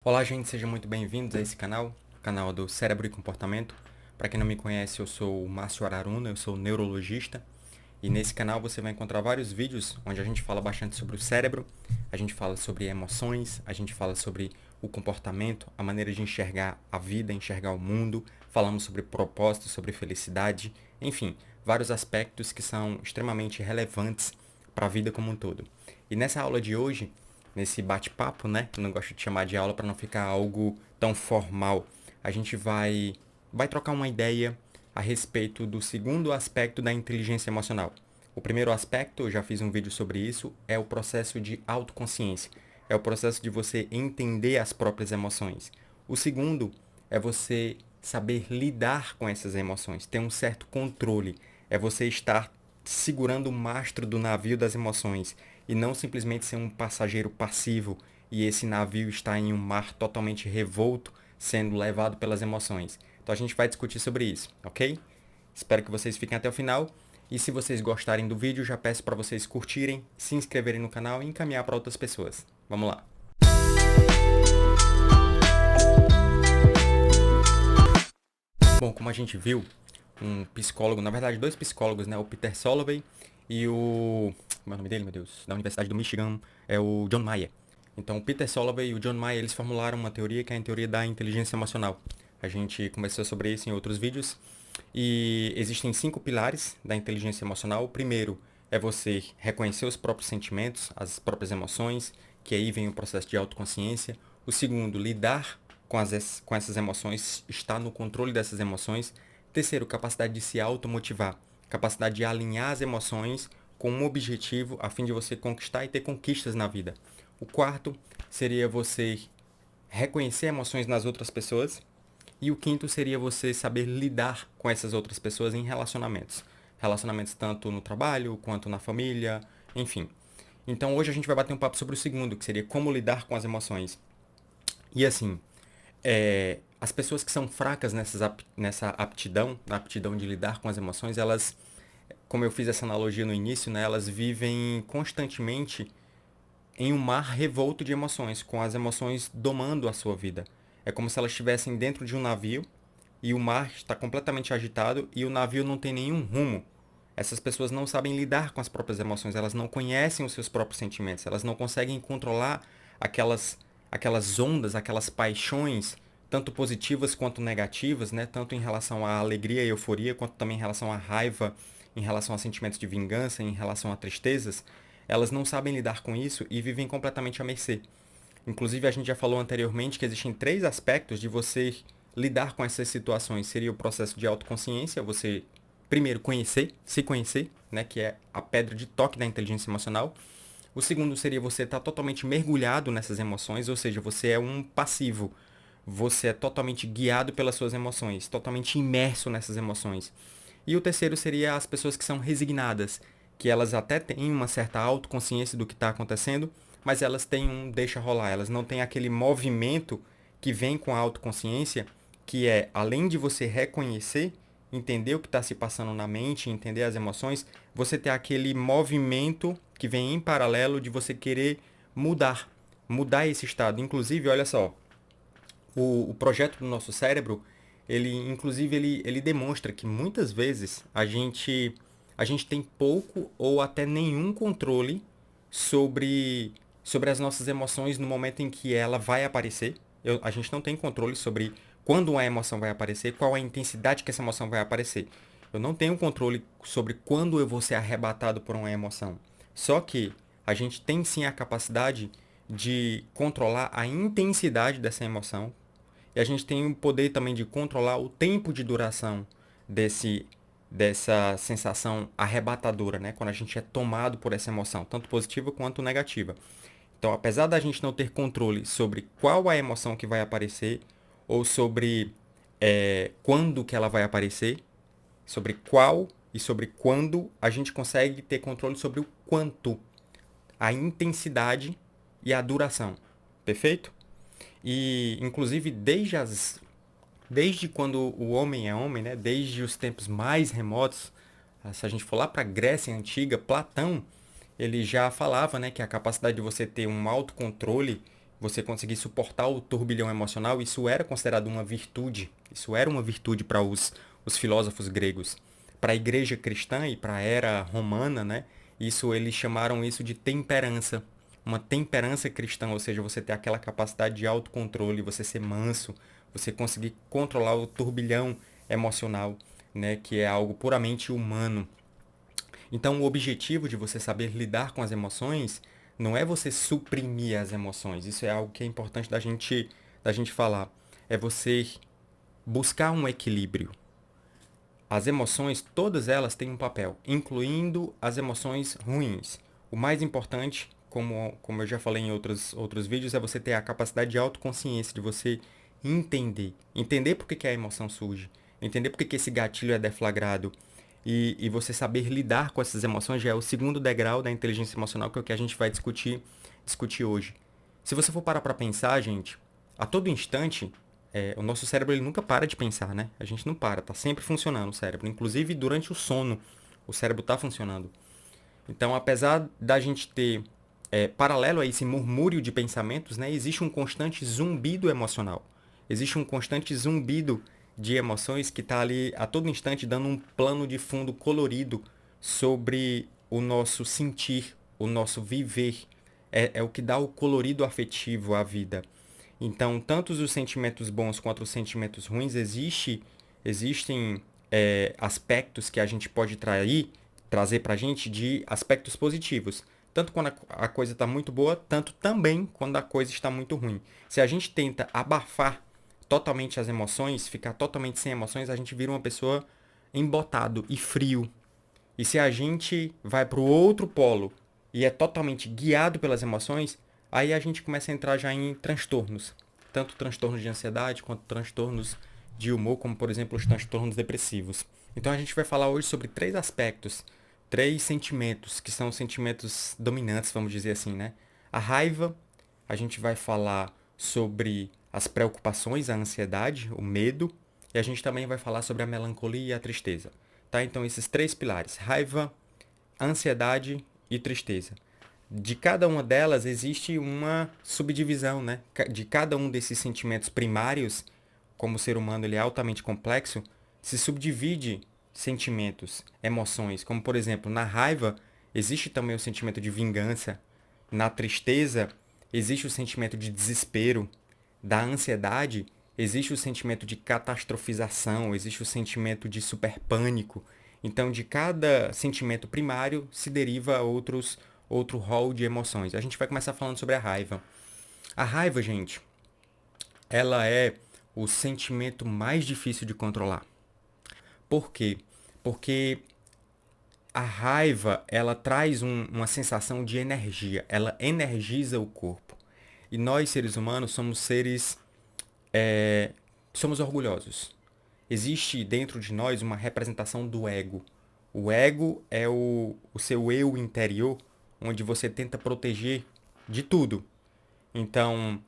Olá, gente, sejam muito bem-vindos a esse canal, o canal do Cérebro e Comportamento. Para quem não me conhece, eu sou o Márcio Araruna, eu sou neurologista. E nesse canal você vai encontrar vários vídeos onde a gente fala bastante sobre o cérebro, a gente fala sobre emoções, a gente fala sobre o comportamento, a maneira de enxergar a vida, enxergar o mundo, falamos sobre propósito, sobre felicidade, enfim, vários aspectos que são extremamente relevantes para a vida como um todo. E nessa aula de hoje, nesse bate-papo, né, que eu não gosto de chamar de aula para não ficar algo tão formal, a gente vai trocar uma ideia a respeito do segundo aspecto da inteligência emocional. O primeiro aspecto, eu já fiz um vídeo sobre isso, é o processo de autoconsciência. É o processo de você entender as próprias emoções. O segundo é você saber lidar com essas emoções, ter um certo controle. É você estar segurando o mastro do navio das emoções e não simplesmente ser um passageiro passivo e esse navio está em um mar totalmente revolto, sendo levado pelas emoções. Então a gente vai discutir sobre isso, ok? Espero que vocês fiquem até o final. E se vocês gostarem do vídeo, já peço para vocês curtirem, se inscreverem no canal e encaminhar para outras pessoas. Vamos lá! Bom, como a gente viu, um psicólogo, na verdade dois psicólogos, né? O Peter Salovey e o... Como é o nome dele, meu Deus? Da Universidade do Michigan, é o John Mayer. Então, o Peter Salovey e o John Mayer, eles formularam uma teoria que é a teoria da inteligência emocional. A gente conversou sobre isso em outros vídeos. E existem 5 pilares da inteligência emocional. O primeiro é você reconhecer os próprios sentimentos, as próprias emoções, que aí vem o processo de autoconsciência. O segundo, lidar com essas emoções, estar no controle dessas emoções. Terceiro, capacidade de se automotivar, capacidade de alinhar as emoções com um objetivo a fim de você conquistar e ter conquistas na vida. O quarto seria você reconhecer emoções nas outras pessoas. E o quinto seria você saber lidar com essas outras pessoas em relacionamentos. Relacionamentos tanto no trabalho quanto na família, enfim. Então hoje a gente vai bater um papo sobre o segundo, que seria como lidar com as emoções. E assim, as pessoas que são fracas nessa aptidão, na aptidão de lidar com as emoções, elas, como eu fiz essa analogia no início, né, elas vivem constantemente em um mar revolto de emoções, com as emoções domando a sua vida. É como se elas estivessem dentro de um navio e o mar está completamente agitado e o navio não tem nenhum rumo. Essas pessoas não sabem lidar com as próprias emoções, elas não conhecem os seus próprios sentimentos, elas não conseguem controlar aquelas, aquelas ondas, aquelas paixões, tanto positivas quanto negativas, né? Tanto em relação à alegria e euforia, quanto também em relação à raiva, em relação a sentimentos de vingança, em relação a tristezas. Elas não sabem lidar com isso e vivem completamente à mercê. Inclusive, a gente já falou anteriormente que existem 3 aspectos de você lidar com essas situações. Seria o processo de autoconsciência, você primeiro se conhecer, né, que é a pedra de toque da inteligência emocional. O segundo seria você estar totalmente mergulhado nessas emoções, ou seja, você é um passivo. Você é totalmente guiado pelas suas emoções, totalmente imerso nessas emoções. E o terceiro seria as pessoas que são resignadas, que elas até têm uma certa autoconsciência do que está acontecendo, mas elas têm um deixa rolar, elas não têm aquele movimento que vem com a autoconsciência, que é, além de você reconhecer, entender o que está se passando na mente, entender as emoções, você ter aquele movimento que vem em paralelo de você querer mudar esse estado. Inclusive, olha só, o projeto do nosso cérebro, ele demonstra que muitas vezes a gente tem pouco ou até nenhum controle sobre as nossas emoções no momento em que ela vai aparecer. A gente não tem controle sobre quando uma emoção vai aparecer, qual a intensidade que essa emoção vai aparecer. Eu não tenho controle sobre quando eu vou ser arrebatado por uma emoção. Só que a gente tem sim a capacidade de controlar a intensidade dessa emoção, e a gente tem o poder também de controlar o tempo de duração desse, dessa sensação arrebatadora, né? Quando a gente é tomado por essa emoção, tanto positiva quanto negativa. Então, apesar da gente não ter controle sobre qual a emoção que vai aparecer, ou sobre quando que ela vai aparecer, sobre qual e sobre quando, a gente consegue ter controle sobre o quanto, a intensidade e a duração. Perfeito? E, inclusive, desde quando o homem é homem, né? Desde os tempos mais remotos, se a gente for lá para a Grécia Antiga, Platão, ele já falava, né, que a capacidade de você ter um autocontrole você conseguir suportar o turbilhão emocional, isso era considerado uma virtude. Isso era uma virtude para os filósofos gregos. Para a igreja cristã e para a era romana, né? Isso eles chamaram isso de temperança. Uma temperança cristã, ou seja, você ter aquela capacidade de autocontrole, você ser manso, você conseguir controlar o turbilhão emocional, né? Que é algo puramente humano. Então, o objetivo de você saber lidar com as emoções não é você suprimir as emoções. Isso é algo que é importante da gente falar. É você buscar um equilíbrio. As emoções, todas elas têm um papel, incluindo as emoções ruins. O mais importante, como eu já falei em outros vídeos, é você ter a capacidade de autoconsciência, de você entender por que a emoção surge, entender por que esse gatilho é deflagrado. E você saber lidar com essas emoções já é o segundo degrau da inteligência emocional, que é o que a gente vai discutir hoje. Se você for parar para pensar, gente, a todo instante, o nosso cérebro ele nunca para de pensar, né? A gente não para, tá sempre funcionando o cérebro. Inclusive durante o sono, o cérebro tá funcionando. Então, apesar da gente ter, paralelo a esse murmúrio de pensamentos, né, existe um constante zumbido emocional. Existe um constante zumbido de emoções que está ali a todo instante dando um plano de fundo colorido sobre o nosso sentir, o nosso viver. É o que dá o colorido afetivo à vida. Então, tanto os sentimentos bons quanto os sentimentos ruins, existem aspectos que a gente pode trazer para a gente de aspectos positivos. Tanto quando a coisa está muito boa, tanto também quando a coisa está muito ruim. Se a gente tenta abafar totalmente as emoções, ficar totalmente sem emoções, a gente vira uma pessoa embotado e frio. E se a gente vai para o outro polo e é totalmente guiado pelas emoções, aí a gente começa a entrar já em transtornos. Tanto transtornos de ansiedade quanto transtornos de humor, como por exemplo os transtornos depressivos. Então a gente vai falar hoje sobre três aspectos, três sentimentos, que são sentimentos dominantes, vamos dizer assim, né? A raiva, a gente vai falar sobre as preocupações, a ansiedade, o medo, e a gente também vai falar sobre a melancolia e a tristeza. Tá? Então, esses três pilares, raiva, ansiedade e tristeza. De cada uma delas existe uma subdivisão, né? De cada um desses sentimentos primários, como o ser humano ele é altamente complexo, se subdivide sentimentos, emoções, como por exemplo, na raiva existe também o sentimento de vingança, na tristeza existe o sentimento de desespero, da ansiedade existe o sentimento de catastrofização, existe o sentimento de super pânico. Então, de cada sentimento primário se deriva outro rol de emoções. A gente vai começar falando sobre a raiva. A raiva, gente, ela é o sentimento mais difícil de controlar. Por quê? Porque a raiva, ela traz uma sensação de energia. Ela energiza o corpo. E nós, seres humanos, somos seres... somos orgulhosos. Existe dentro de nós uma representação do ego. O ego é o seu eu interior, onde você tenta proteger de tudo. Então,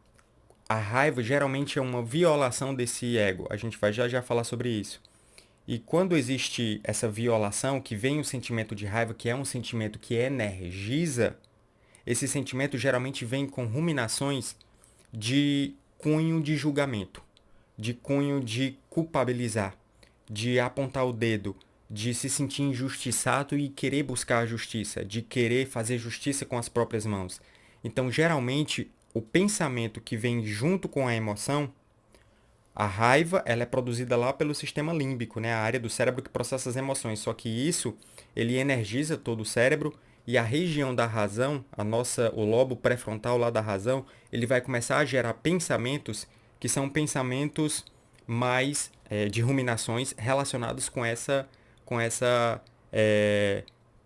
a raiva geralmente é uma violação desse ego. A gente vai já já falar sobre isso. E quando existe essa violação, que vem o sentimento de raiva, que é um sentimento que energiza, esse sentimento geralmente vem com ruminações de cunho de julgamento, de cunho de culpabilizar, de apontar o dedo, de se sentir injustiçado e querer buscar a justiça, de querer fazer justiça com as próprias mãos. Então, geralmente, o pensamento que vem junto com a emoção, a raiva, ela é produzida lá pelo sistema límbico, né? A área do cérebro que processa as emoções. Só que isso, ele energiza todo o cérebro e a região da razão, o lobo pré-frontal lá da razão, ele vai começar a gerar pensamentos que são pensamentos mais de ruminações relacionados com essa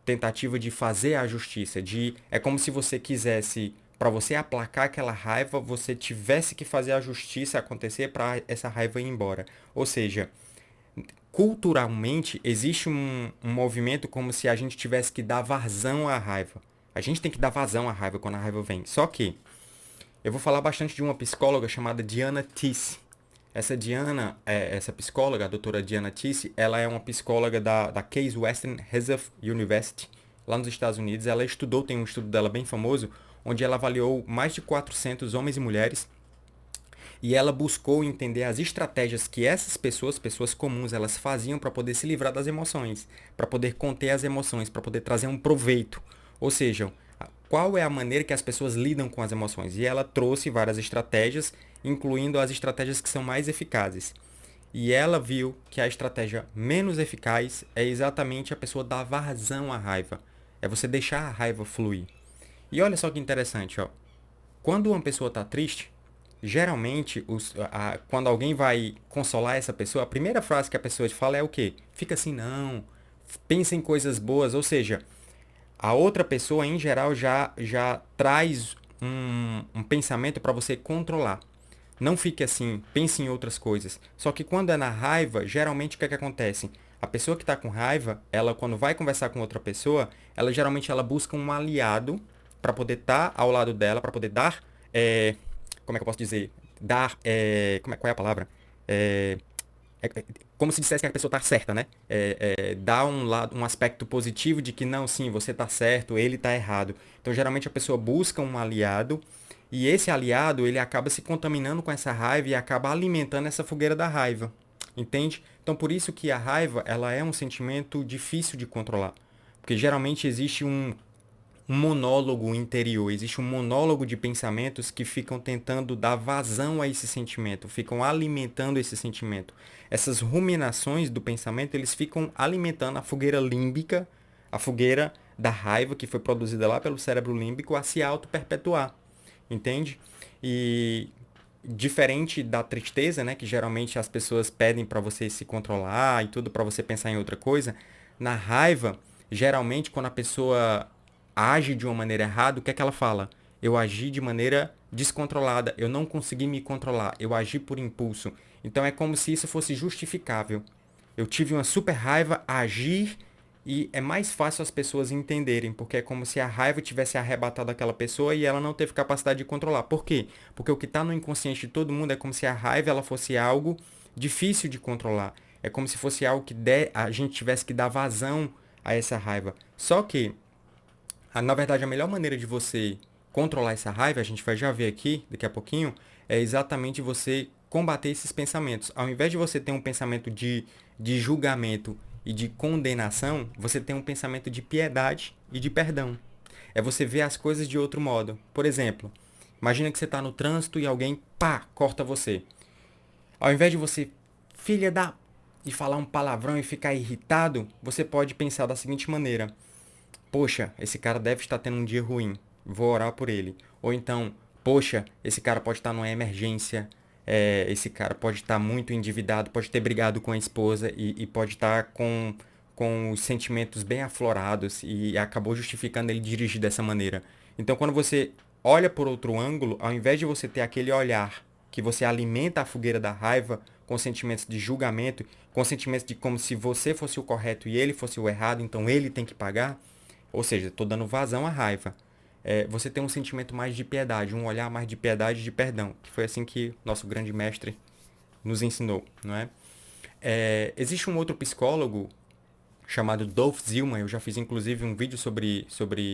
tentativa de fazer a justiça. É como se você quisesse, para você aplacar aquela raiva, você tivesse que fazer a justiça acontecer para essa raiva ir embora. Ou seja, culturalmente existe um movimento como se a gente tivesse que dar vazão à raiva. A gente tem que dar vazão à raiva quando a raiva vem. Só que eu vou falar bastante de uma psicóloga chamada Diana Tisse. Essa psicóloga, a doutora Diana Tisse, ela é uma psicóloga da Case Western Reserve University, lá nos Estados Unidos. Ela tem um estudo dela bem famoso, onde ela avaliou mais de 400 homens e mulheres e ela buscou entender as estratégias que essas pessoas, pessoas comuns, elas faziam para poder se livrar das emoções, para poder conter as emoções, para poder trazer um proveito. Ou seja, qual é a maneira que as pessoas lidam com as emoções? E ela trouxe várias estratégias, incluindo as estratégias que são mais eficazes. E ela viu que a estratégia menos eficaz é exatamente a pessoa dar vazão à raiva. É você deixar a raiva fluir. E olha só que interessante, ó. Quando uma pessoa está triste, geralmente, quando alguém vai consolar essa pessoa, a primeira frase que a pessoa te fala é o quê? Fica assim, não. Pensa em coisas boas. Ou seja, a outra pessoa, em geral, já traz um pensamento para você controlar. Não fique assim, pense em outras coisas. Só que quando é na raiva, geralmente o que é que acontece? A pessoa que está com raiva, ela quando vai conversar com outra pessoa, ela geralmente ela busca um aliado para poder estar ao lado dela, para poder dar, como é que eu posso dizer? Dar, qual é a palavra? É, é como se dissesse que a pessoa está certa, né? Dá um aspecto positivo de que não, sim, você está certo, ele está errado. Então, geralmente a pessoa busca um aliado e esse aliado, ele acaba se contaminando com essa raiva e acaba alimentando essa fogueira da raiva. Entende? Então, por isso que a raiva, ela é um sentimento difícil de controlar. Porque geralmente existe um monólogo interior, existe um monólogo de pensamentos que ficam tentando dar vazão a esse sentimento, ficam alimentando esse sentimento. Essas ruminações do pensamento, eles ficam alimentando a fogueira límbica, a fogueira da raiva que foi produzida lá pelo cérebro límbico a se auto-perpetuar, entende? E diferente da tristeza, né, que geralmente as pessoas pedem para você se controlar e tudo para você pensar em outra coisa, na raiva, geralmente quando a pessoa age de uma maneira errada, o que é que ela fala? Eu agi de maneira descontrolada, eu não consegui me controlar, eu agi por impulso. Então é como se isso fosse justificável. Eu tive uma super raiva, agir e é mais fácil as pessoas entenderem, porque é como se a raiva tivesse arrebatado aquela pessoa e ela não teve capacidade de controlar. Por quê? Porque o que está no inconsciente de todo mundo é como se a raiva ela fosse algo difícil de controlar. É como se fosse algo que a gente tivesse que dar vazão a essa raiva. Só que na verdade, a melhor maneira de você controlar essa raiva, a gente vai já ver aqui, daqui a pouquinho, é exatamente você combater esses pensamentos. Ao invés de você ter um pensamento de julgamento e de condenação, você tem um pensamento de piedade e de perdão. É você ver as coisas de outro modo. Por exemplo, imagina que você está no trânsito e alguém, pá, corta você. Ao invés de você, filha da... e falar um palavrão e ficar irritado, você pode pensar da seguinte maneira: poxa, esse cara deve estar tendo um dia ruim, vou orar por ele. Ou então, poxa, esse cara pode estar numa emergência, esse cara pode estar muito endividado, pode ter brigado com a esposa e pode estar com os sentimentos bem aflorados e acabou justificando ele dirigir dessa maneira. Então, quando você olha por outro ângulo, ao invés de você ter aquele olhar que você alimenta a fogueira da raiva com sentimentos de julgamento, com sentimentos de como se você fosse o correto e ele fosse o errado, então ele tem que pagar, ou seja, estou dando vazão à raiva. Você tem um sentimento mais de piedade, um olhar mais de piedade e de perdão, que foi assim que nosso grande mestre nos ensinou, não é? Existe um outro psicólogo chamado Dolph Zillman, eu já fiz inclusive um vídeo sobre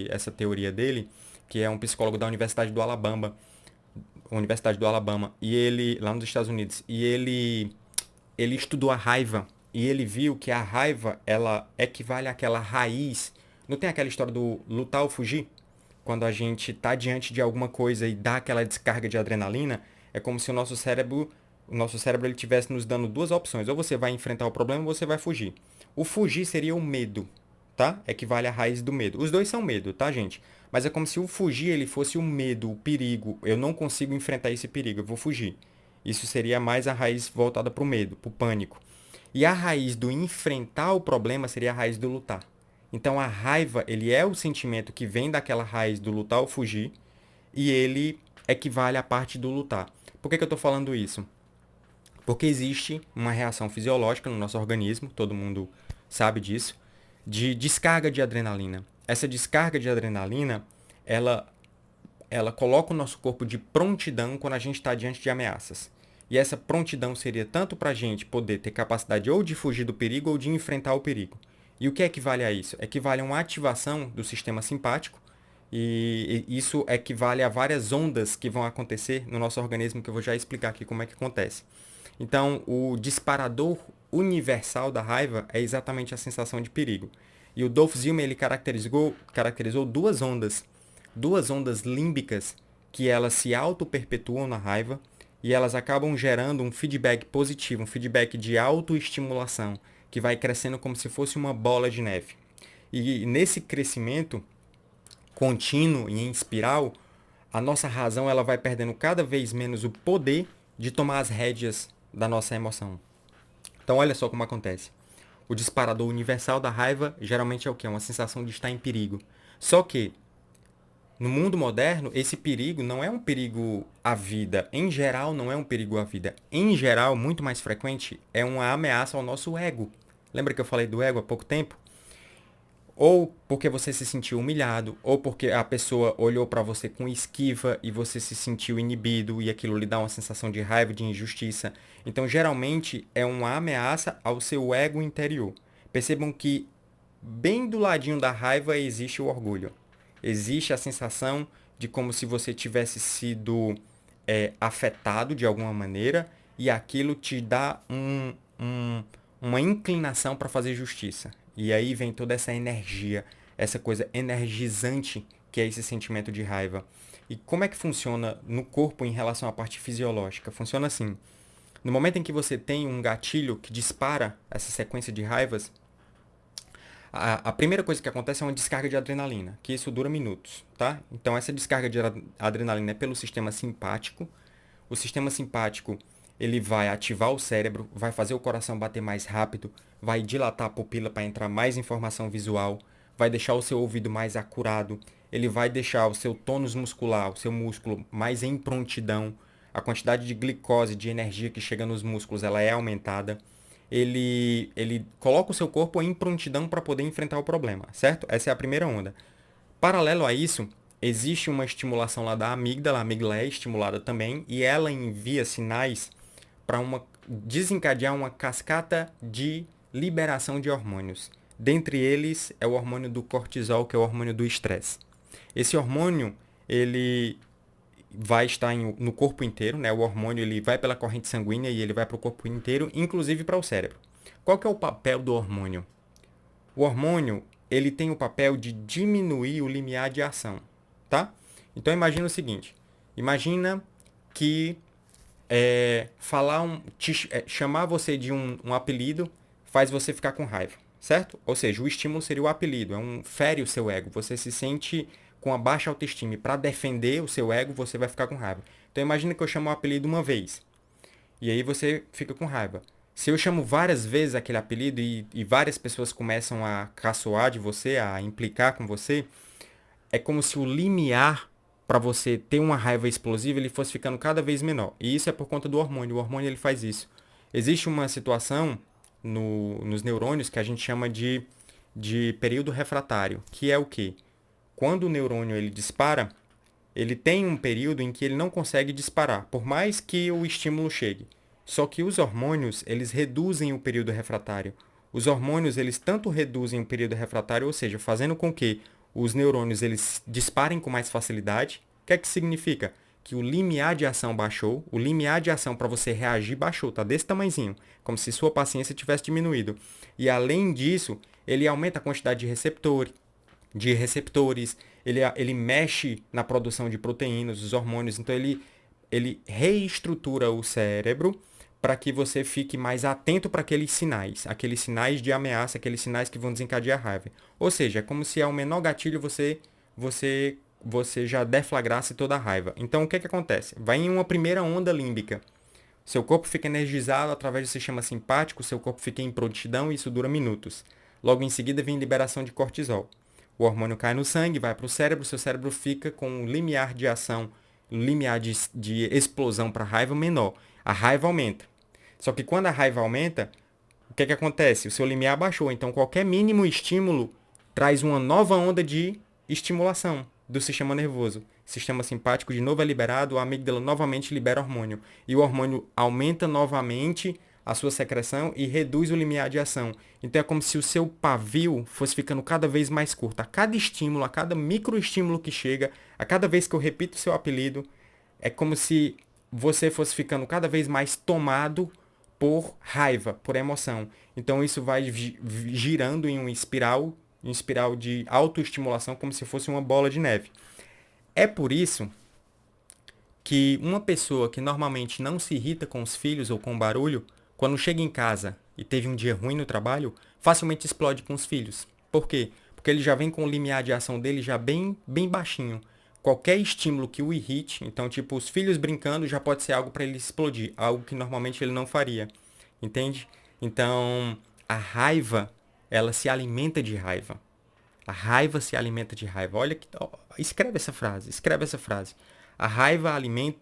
essa teoria dele, que é um psicólogo da Universidade do Alabama, e ele lá nos Estados Unidos, e ele estudou a raiva e ele viu que a raiva ela equivale àquela raiz. Não tem aquela história do lutar ou fugir? Quando a gente está diante de alguma coisa e dá aquela descarga de adrenalina, é como se o nosso cérebro ele tivesse nos dando duas opções: ou você vai enfrentar o problema ou você vai fugir. O fugir seria o medo, tá? Equivale à raiz do medo. Os dois são medo, tá, gente? Mas é como se o fugir ele fosse o medo, o perigo. Eu não consigo enfrentar esse perigo, eu vou fugir. Isso seria mais a raiz voltada para o medo, para o pânico. E a raiz do enfrentar o problema seria a raiz do lutar. Então a raiva, ele é o sentimento que vem daquela raiz do lutar ou fugir, e ele equivale à parte do lutar. Por que eu estou falando isso? Porque existe uma reação fisiológica no nosso organismo, todo mundo sabe disso, de descarga de adrenalina. Essa descarga de adrenalina, ela coloca o nosso corpo de prontidão quando a gente está diante de ameaças. E essa prontidão seria tanto para a gente poder ter capacidade ou de fugir do perigo ou de enfrentar o perigo. E o que equivale a isso? Equivale a uma ativação do sistema simpático, E isso equivale a várias ondas que vão acontecer no nosso organismo, que eu vou já explicar aqui como é que acontece. Então, o disparador universal da raiva é exatamente a sensação de perigo. E o Dolph Zillmer ele caracterizou duas ondas límbicas que elas se auto-perpetuam na raiva e elas acabam gerando um feedback positivo, um feedback de autoestimulação, que vai crescendo como se fosse uma bola de neve. E nesse crescimento contínuo e em espiral, a nossa razão ela vai perdendo cada vez menos o poder de tomar as rédeas da nossa emoção. Então olha só como acontece. O disparador universal da raiva geralmente é o quê? Uma sensação de estar em perigo. Só que no mundo moderno, esse perigo não é um perigo à vida. Em geral, não é um perigo à vida. Em geral, muito mais frequente, é uma ameaça ao nosso ego. Lembra que eu falei do ego há pouco tempo? Ou porque você se sentiu humilhado, ou porque a pessoa olhou para você com esquiva e você se sentiu inibido e aquilo lhe dá uma sensação de raiva, de injustiça. Então, geralmente, é uma ameaça ao seu ego interior. Percebam que bem do ladinho da raiva existe o orgulho. Existe a sensação de como se você tivesse sido afetado de alguma maneira e aquilo te dá uma inclinação para fazer justiça. E aí vem toda essa energia, essa coisa energizante que é esse sentimento de raiva. E como é que funciona no corpo em relação à parte fisiológica? Funciona assim. No momento em que você tem um gatilho que dispara essa sequência de raivas, a primeira coisa que acontece é uma descarga de adrenalina, que isso dura minutos, tá? Então essa descarga de adrenalina é pelo sistema simpático. O sistema simpático, ele vai ativar o cérebro, vai fazer o coração bater mais rápido, vai dilatar a pupila para entrar mais informação visual, vai deixar o seu ouvido mais acurado, ele vai deixar o seu tônus muscular, o seu músculo mais em prontidão, a quantidade de glicose, de energia que chega nos músculos, ela é aumentada. Ele coloca o seu corpo em prontidão para poder enfrentar o problema, certo? Essa é a primeira onda. Paralelo a isso, existe uma estimulação lá da amígdala, a amígdala é estimulada também, e ela envia sinais para desencadear uma cascata de liberação de hormônios. Dentre eles é o hormônio do cortisol, que é o hormônio do estresse. Esse hormônio, ele vai estar no corpo inteiro, né? O hormônio ele vai pela corrente sanguínea e ele vai para o corpo inteiro, inclusive para o cérebro. Qual que é o papel do hormônio? O hormônio ele tem o papel de diminuir o limiar de ação, tá? Então imagina o seguinte: imagina que chamar você de um apelido faz você ficar com raiva, certo? Ou seja, o estímulo seria o apelido, fere o seu ego, você se sente com a baixa autoestima e para defender o seu ego você vai ficar com raiva. Então imagina que eu chamo o apelido uma vez e aí você fica com raiva. Se eu chamo várias vezes aquele apelido e várias pessoas começam a caçoar de você, a implicar com você, é como se o limiar para você ter uma raiva explosiva ele fosse ficando cada vez menor. E isso é por conta do hormônio. O hormônio ele faz isso. Existe uma situação nos neurônios que a gente chama de período refratário, que é o quê? Quando o neurônio ele dispara, ele tem um período em que ele não consegue disparar, por mais que o estímulo chegue. Só que os hormônios, eles reduzem o período refratário. Os hormônios, eles tanto reduzem o período refratário, ou seja, fazendo com que os neurônios eles disparem com mais facilidade. O que é que significa? Que o limiar de ação baixou, o limiar de ação para você reagir baixou, tá desse tamanhozinho, como se sua paciência tivesse diminuído. E além disso, ele aumenta a quantidade de receptores, ele mexe na produção de proteínas, os hormônios, então ele reestrutura o cérebro para que você fique mais atento para aqueles sinais de ameaça, aqueles sinais que vão desencadear a raiva. Ou seja, é como se ao menor gatilho você já deflagrasse toda a raiva. Então o que acontece? Vai em uma primeira onda límbica. Seu corpo fica energizado através do sistema simpático, seu corpo fica em prontidão e isso dura minutos. Logo em seguida vem liberação de cortisol. O hormônio cai no sangue, vai para o cérebro, seu cérebro fica com um limiar de ação, um limiar de explosão para a raiva menor. A raiva aumenta. Só que quando a raiva aumenta, o que acontece? O seu limiar baixou, então qualquer mínimo estímulo traz uma nova onda de estimulação do sistema nervoso. O sistema simpático de novo é liberado, a amígdala novamente libera hormônio. E o hormônio aumenta novamente a sua secreção e reduz o limiar de ação. Então é como se o seu pavio fosse ficando cada vez mais curto. A cada estímulo, a cada microestímulo que chega, a cada vez que eu repito o seu apelido, é como se você fosse ficando cada vez mais tomado por raiva, por emoção. Então isso vai girando em uma espiral de autoestimulação, como se fosse uma bola de neve. É por isso que uma pessoa que normalmente não se irrita com os filhos ou com o barulho, quando chega em casa e teve um dia ruim no trabalho, facilmente explode com os filhos. Por quê? Porque ele já vem com o limiar de ação dele já bem baixinho. Qualquer estímulo que o irrite, então tipo os filhos brincando já pode ser algo para ele explodir, algo que normalmente ele não faria. Entende? Então, a raiva, ela se alimenta de raiva. A raiva se alimenta de raiva. Olha que. Ó, escreve essa frase, escreve essa frase. A raiva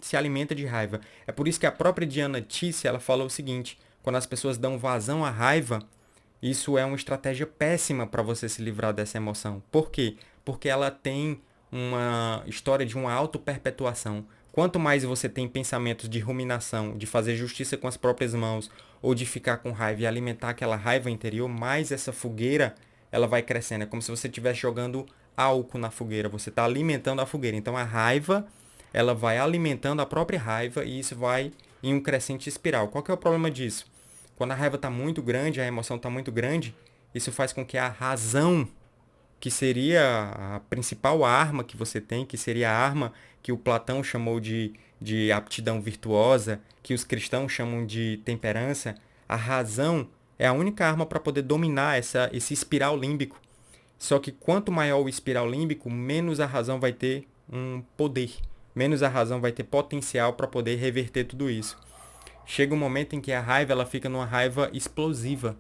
se alimenta de raiva. É por isso que a própria Diana Tisse, ela falou o seguinte: quando as pessoas dão vazão à raiva, isso é uma estratégia péssima para você se livrar dessa emoção. Por quê? Porque ela tem uma história de uma auto-perpetuação. Quanto mais você tem pensamentos de ruminação, de fazer justiça com as próprias mãos, ou de ficar com raiva e alimentar aquela raiva interior, mais essa fogueira ela vai crescendo. É como se você estivesse jogando álcool na fogueira. Você está alimentando a fogueira. Então a raiva, ela vai alimentando a própria raiva e isso vai em um crescente espiral. Qual que é o problema disso? Quando a raiva está muito grande, a emoção está muito grande, isso faz com que a razão, que seria a principal arma que você tem, que seria a arma que o Platão chamou de aptidão virtuosa, que os cristãos chamam de temperança, a razão é a única arma para poder dominar esse espiral límbico. Só que quanto maior o espiral límbico, menos a razão vai ter um poder, menos a razão vai ter potencial para poder reverter tudo isso. Chega um momento em que a raiva ela fica numa raiva explosiva.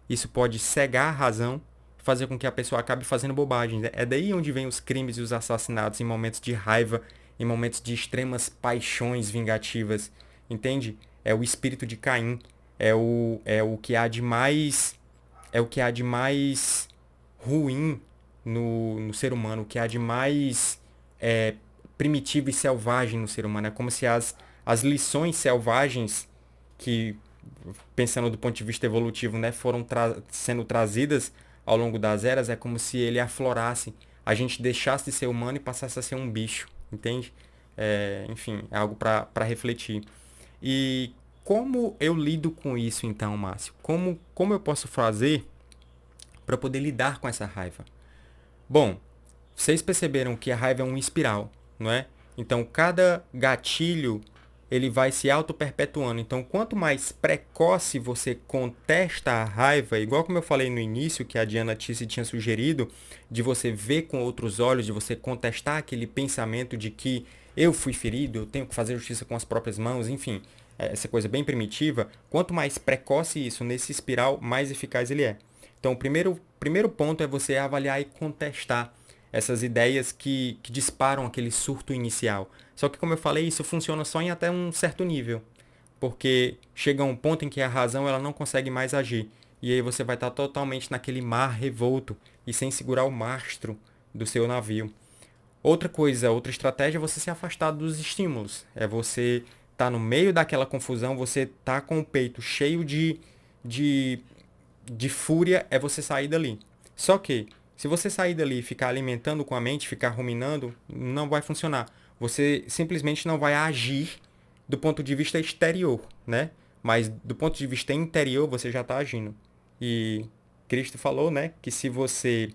Isso pode cegar a razão, fazer com que a pessoa acabe fazendo bobagens. É daí onde vem os crimes e os assassinatos em momentos de raiva, em momentos de extremas paixões vingativas. Entende? É o espírito de Caim. É o que há de mais. É o que há de mais ruim no ser humano. O que há de mais é, primitivo e selvagem no ser humano. É como se as lições selvagens que, pensando do ponto de vista evolutivo, né, foram sendo trazidas ao longo das eras, é como se ele aflorasse, a gente deixasse de ser humano e passasse a ser um bicho, entende? Enfim, é algo para refletir. E como eu lido com isso então, Márcio? Como eu posso fazer para poder lidar com essa raiva? Bom, vocês perceberam que a raiva é uma espiral, não é? Então, cada gatilho ele vai se auto-perpetuando. Então, quanto mais precoce você contesta a raiva, igual como eu falei no início, que a Diana Tisse tinha sugerido, de você ver com outros olhos, de você contestar aquele pensamento de que eu fui ferido, eu tenho que fazer justiça com as próprias mãos, enfim, essa coisa bem primitiva, quanto mais precoce isso nesse espiral, mais eficaz ele é. Então, o primeiro ponto é você avaliar e contestar essas ideias que disparam aquele surto inicial. Só que, como eu falei, isso funciona só em até um certo nível, porque chega um ponto em que a razão ela não consegue mais agir. E aí você vai estar totalmente naquele mar revolto e sem segurar o mastro do seu navio. Outra coisa, outra estratégia é você se afastar dos estímulos. É você estar no meio daquela confusão, você tá com o peito cheio de, de fúria, é você sair dali. Só que, se você sair dali e ficar alimentando com a mente, ficar ruminando, não vai funcionar. Você simplesmente não vai agir do ponto de vista exterior, né? Mas do ponto de vista interior, você já está agindo. E Cristo falou, né, que se você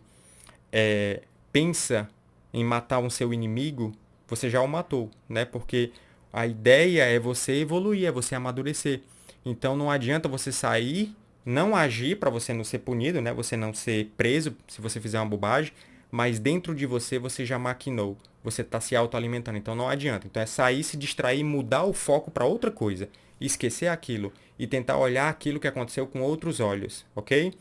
pensa em matar um seu inimigo, você já o matou, né? Porque a ideia é você evoluir, é você amadurecer. Então não adianta você sair, não agir para você não ser punido, né? Você não ser preso se você fizer uma bobagem, mas dentro de você você já maquinou, você está se autoalimentando, então não adianta. Então é sair, se distrair, mudar o foco para outra coisa, esquecer aquilo e tentar olhar aquilo que aconteceu com outros olhos, ok?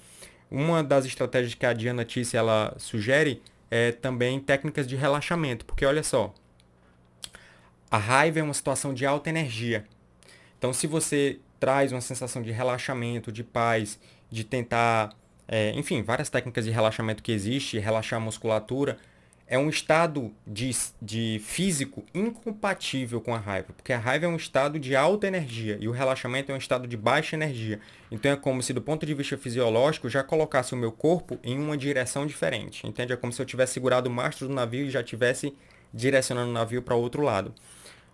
Uma das estratégias que a Diana Tisse ela sugere é também técnicas de relaxamento, porque olha só, a raiva é uma situação de alta energia. Então, se você traz uma sensação de relaxamento, de paz, de tentar, enfim, várias técnicas de relaxamento que existem, relaxar a musculatura, é um estado de físico incompatível com a raiva, porque a raiva é um estado de alta energia e o relaxamento é um estado de baixa energia. Então é como se, do ponto de vista fisiológico, já colocasse o meu corpo em uma direção diferente, entende? É como se eu tivesse segurado o mastro do navio e já tivesse direcionando o navio para outro lado.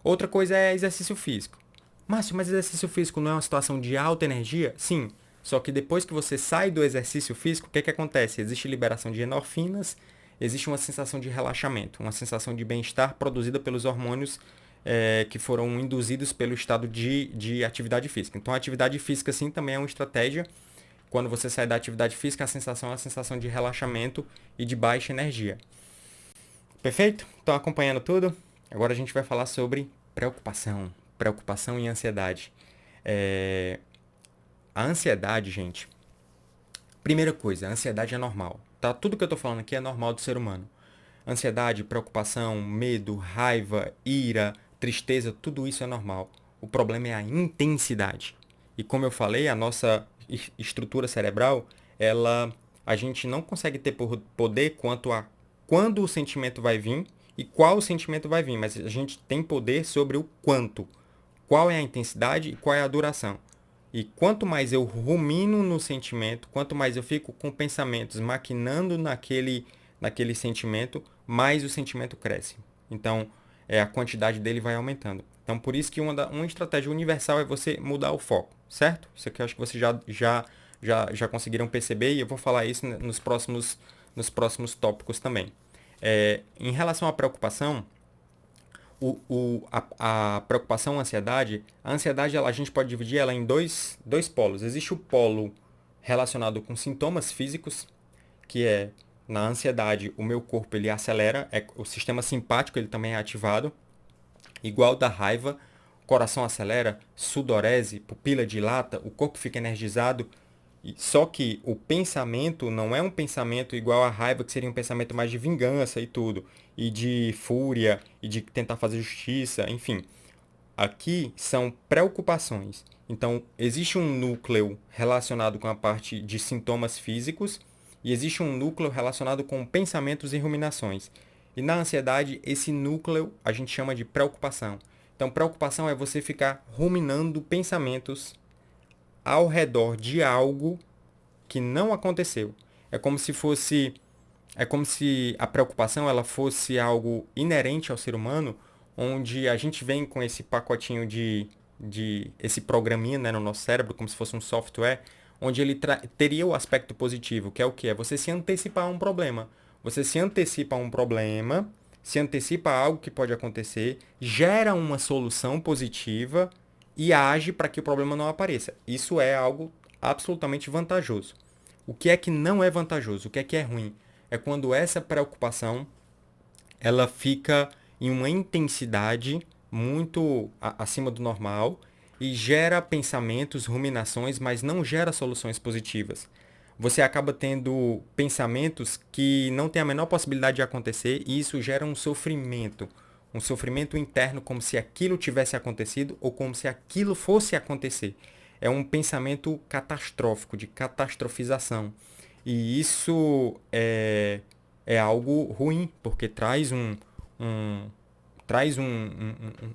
Outra coisa é exercício físico. Márcio, mas exercício físico não é uma situação de alta energia? Sim. Só que depois que você sai do exercício físico, o que é que acontece? Existe liberação de endorfinas, existe uma sensação de relaxamento, uma sensação de bem-estar produzida pelos hormônios que foram induzidos pelo estado de atividade física. Então, a atividade física, sim, também é uma estratégia. Quando você sai da atividade física, a sensação é a sensação de relaxamento e de baixa energia. Perfeito? Estão acompanhando tudo? Agora a gente vai falar sobre preocupação. Preocupação e ansiedade. A ansiedade, gente. Primeira coisa, a ansiedade é normal. Tá? Tudo que eu tô falando aqui é normal do ser humano. Ansiedade, preocupação, medo, raiva, ira, tristeza, tudo isso é normal. O problema é a intensidade. E como eu falei, a nossa estrutura cerebral, a gente não consegue ter poder quanto a quando o sentimento vai vir e qual o sentimento vai vir, mas a gente tem poder sobre o quanto, qual é a intensidade e qual é a duração. E quanto mais eu rumino no sentimento, quanto mais eu fico com pensamentos maquinando naquele sentimento, mais o sentimento cresce. Então, a quantidade dele vai aumentando. Então, por isso que uma estratégia universal é você mudar o foco, certo? Isso aqui eu acho que vocês já conseguiram perceber e eu vou falar isso nos próximos tópicos também. Em relação à preocupação, a preocupação, a ansiedade a gente pode dividir ela em dois polos. Existe o polo relacionado com sintomas físicos, que é, na ansiedade, o meu corpo ele acelera, o sistema simpático ele também é ativado, igual da raiva, o coração acelera, sudorese, pupila dilata, o corpo fica energizado. Só que o pensamento não é um pensamento igual à raiva, que seria um pensamento mais de vingança e tudo, e de fúria, e de tentar fazer justiça, enfim. Aqui são preocupações. Então, existe um núcleo relacionado com a parte de sintomas físicos e existe um núcleo relacionado com pensamentos e ruminações. E na ansiedade, esse núcleo a gente chama de preocupação. Então, preocupação é você ficar ruminando pensamentos ao redor de algo que não aconteceu. É como se a preocupação ela fosse algo inerente ao ser humano, onde a gente vem com esse pacotinho de esse programinha, né, no nosso cérebro, como se fosse um software, onde ele teria o aspecto positivo, que é o que? É você se antecipar a um problema. Você se antecipa a um problema, se antecipa a algo que pode acontecer, gera uma solução positiva e age para que o problema não apareça. Isso é algo absolutamente vantajoso. O que é que não é vantajoso? O que é ruim? É quando essa preocupação ela fica em uma intensidade muito acima do normal e gera pensamentos, ruminações, mas não gera soluções positivas. Você acaba tendo pensamentos que não tem a menor possibilidade de acontecer e isso gera um sofrimento interno como se aquilo tivesse acontecido ou como se aquilo fosse acontecer. É um pensamento catastrófico, de catastrofização. E isso é algo ruim, porque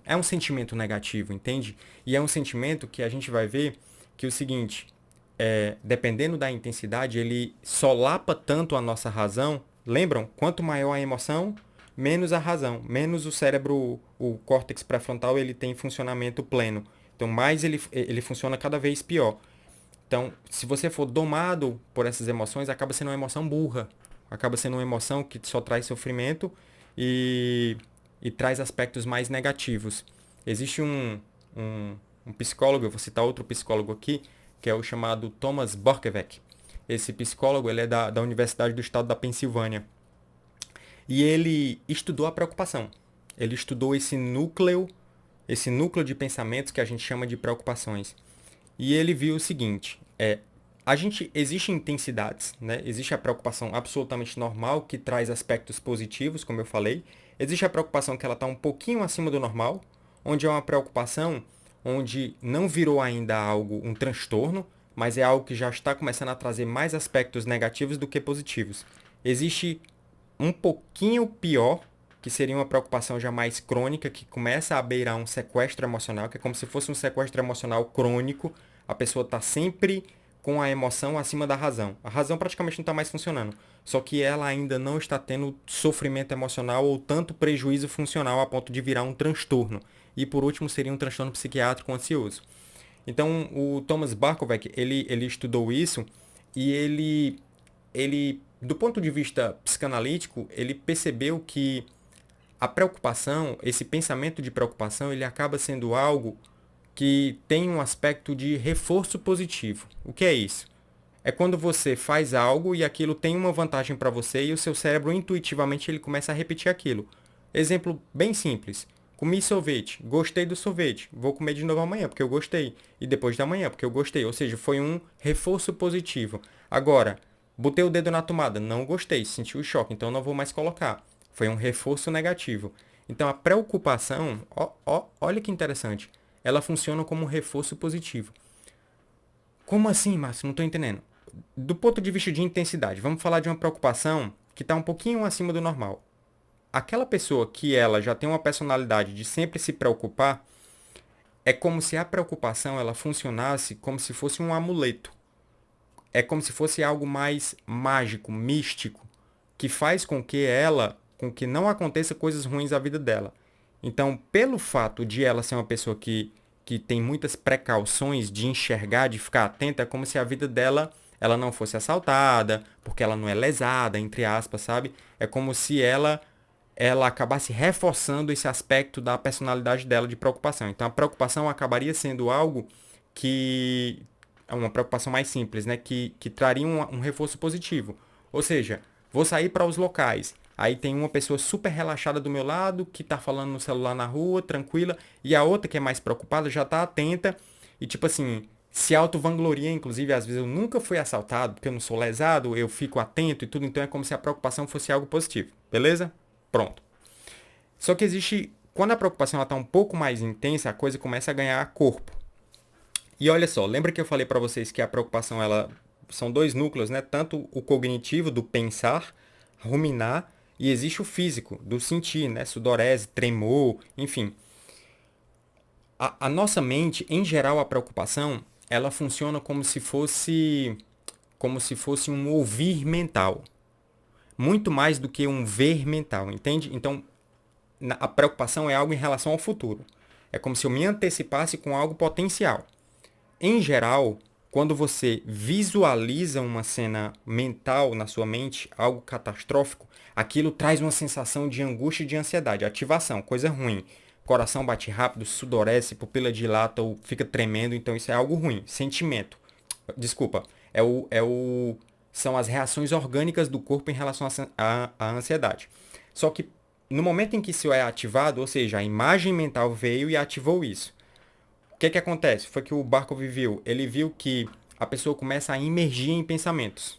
é um sentimento negativo, entende? E é um sentimento que a gente vai ver que é o seguinte, dependendo da intensidade, ele solapa tanto a nossa razão. Lembram? Quanto maior a emoção, menos a razão, menos o cérebro, o córtex pré-frontal, ele tem funcionamento pleno. Então, mais ele funciona cada vez pior. Então, se você for domado por essas emoções, acaba sendo uma emoção burra. Acaba sendo uma emoção que só traz sofrimento e traz aspectos mais negativos. Existe um psicólogo, eu vou citar outro psicólogo aqui, que é o chamado Thomas Borchgrevink. Esse psicólogo ele é da Universidade do Estado da Pensilvânia. E ele estudou a preocupação. Ele estudou esse núcleo de pensamentos que a gente chama de preocupações. E ele viu o seguinte, existem intensidades, né? Existe a preocupação absolutamente normal, que traz aspectos positivos, como eu falei. Existe a preocupação que ela está um pouquinho acima do normal, onde é uma preocupação onde não virou ainda algo, um transtorno, mas é algo que já está começando a trazer mais aspectos negativos do que positivos. Existe um pouquinho pior, que seria uma preocupação já mais crônica, que começa a beirar um sequestro emocional, que é como se fosse um sequestro emocional crônico. A pessoa está sempre com a emoção acima da razão. A razão praticamente não está mais funcionando. Só que ela ainda não está tendo sofrimento emocional ou tanto prejuízo funcional a ponto de virar um transtorno. E por último, seria um transtorno psiquiátrico ansioso. Então, o Thomas Barkovec, ele estudou isso e ele, do ponto de vista psicanalítico, ele percebeu que a preocupação, esse pensamento de preocupação, ele acaba sendo algo que tem um aspecto de reforço positivo. O que é isso? É quando você faz algo e aquilo tem uma vantagem para você e o seu cérebro intuitivamente ele começa a repetir aquilo. Exemplo bem simples. Comi sorvete, gostei do sorvete, vou comer de novo amanhã porque eu gostei. E depois da manhã porque eu gostei. Ou seja, foi um reforço positivo. Agora, botei o dedo na tomada, não gostei, senti o choque, então não vou mais colocar. Foi um reforço negativo. Então a preocupação, olha que interessante, ela funciona como um reforço positivo. Como assim, Márcio? Não estou entendendo. Do ponto de vista de intensidade, vamos falar de uma preocupação que está um pouquinho acima do normal. Aquela pessoa que ela já tem uma personalidade de sempre se preocupar, é como se a preocupação ela funcionasse como se fosse um amuleto. É como se fosse algo mais mágico, místico, que faz com que não aconteça coisas ruins na vida dela. Então, pelo fato de ela ser uma pessoa que tem muitas precauções de enxergar, de ficar atenta, é como se a vida dela ela não fosse assaltada, porque ela não é lesada, entre aspas, sabe? É como se ela acabasse reforçando esse aspecto da personalidade dela de preocupação. Então, a preocupação acabaria sendo algo que é uma preocupação mais simples, né? Que traria um reforço positivo. Ou seja, vou sair para os locais. Aí tem uma pessoa super relaxada do meu lado, que está falando no celular na rua, tranquila, e a outra que é mais preocupada já está atenta e tipo assim, se auto-vangloria, inclusive, às vezes eu nunca fui assaltado, porque eu não sou lesado, eu fico atento e tudo, então é como se a preocupação fosse algo positivo, beleza? Pronto. Só que existe, quando a preocupação está um pouco mais intensa, a coisa começa a ganhar corpo. E olha só, lembra que eu falei para vocês que a preocupação ela são dois núcleos, né? Tanto o cognitivo do pensar, ruminar, e existe o físico do sentir, né? Sudorese, tremor, enfim. A nossa mente, em geral, a preocupação, ela funciona como se fosse um ouvir mental, muito mais do que um ver mental, entende? Então, a preocupação é algo em relação ao futuro. É como se eu me antecipasse com algo potencial. Em geral, quando você visualiza uma cena mental na sua mente, algo catastrófico, aquilo traz uma sensação de angústia e de ansiedade, ativação, coisa ruim. Coração bate rápido, sudorece, pupila dilata ou fica tremendo, então isso é algo ruim. Sentimento. Desculpa, são as reações orgânicas do corpo em relação à ansiedade. Só que no momento em que isso é ativado, ou seja, a imagem mental veio e ativou isso. O que acontece? Foi que o Barkov viu. Ele viu que a pessoa começa a imergir em pensamentos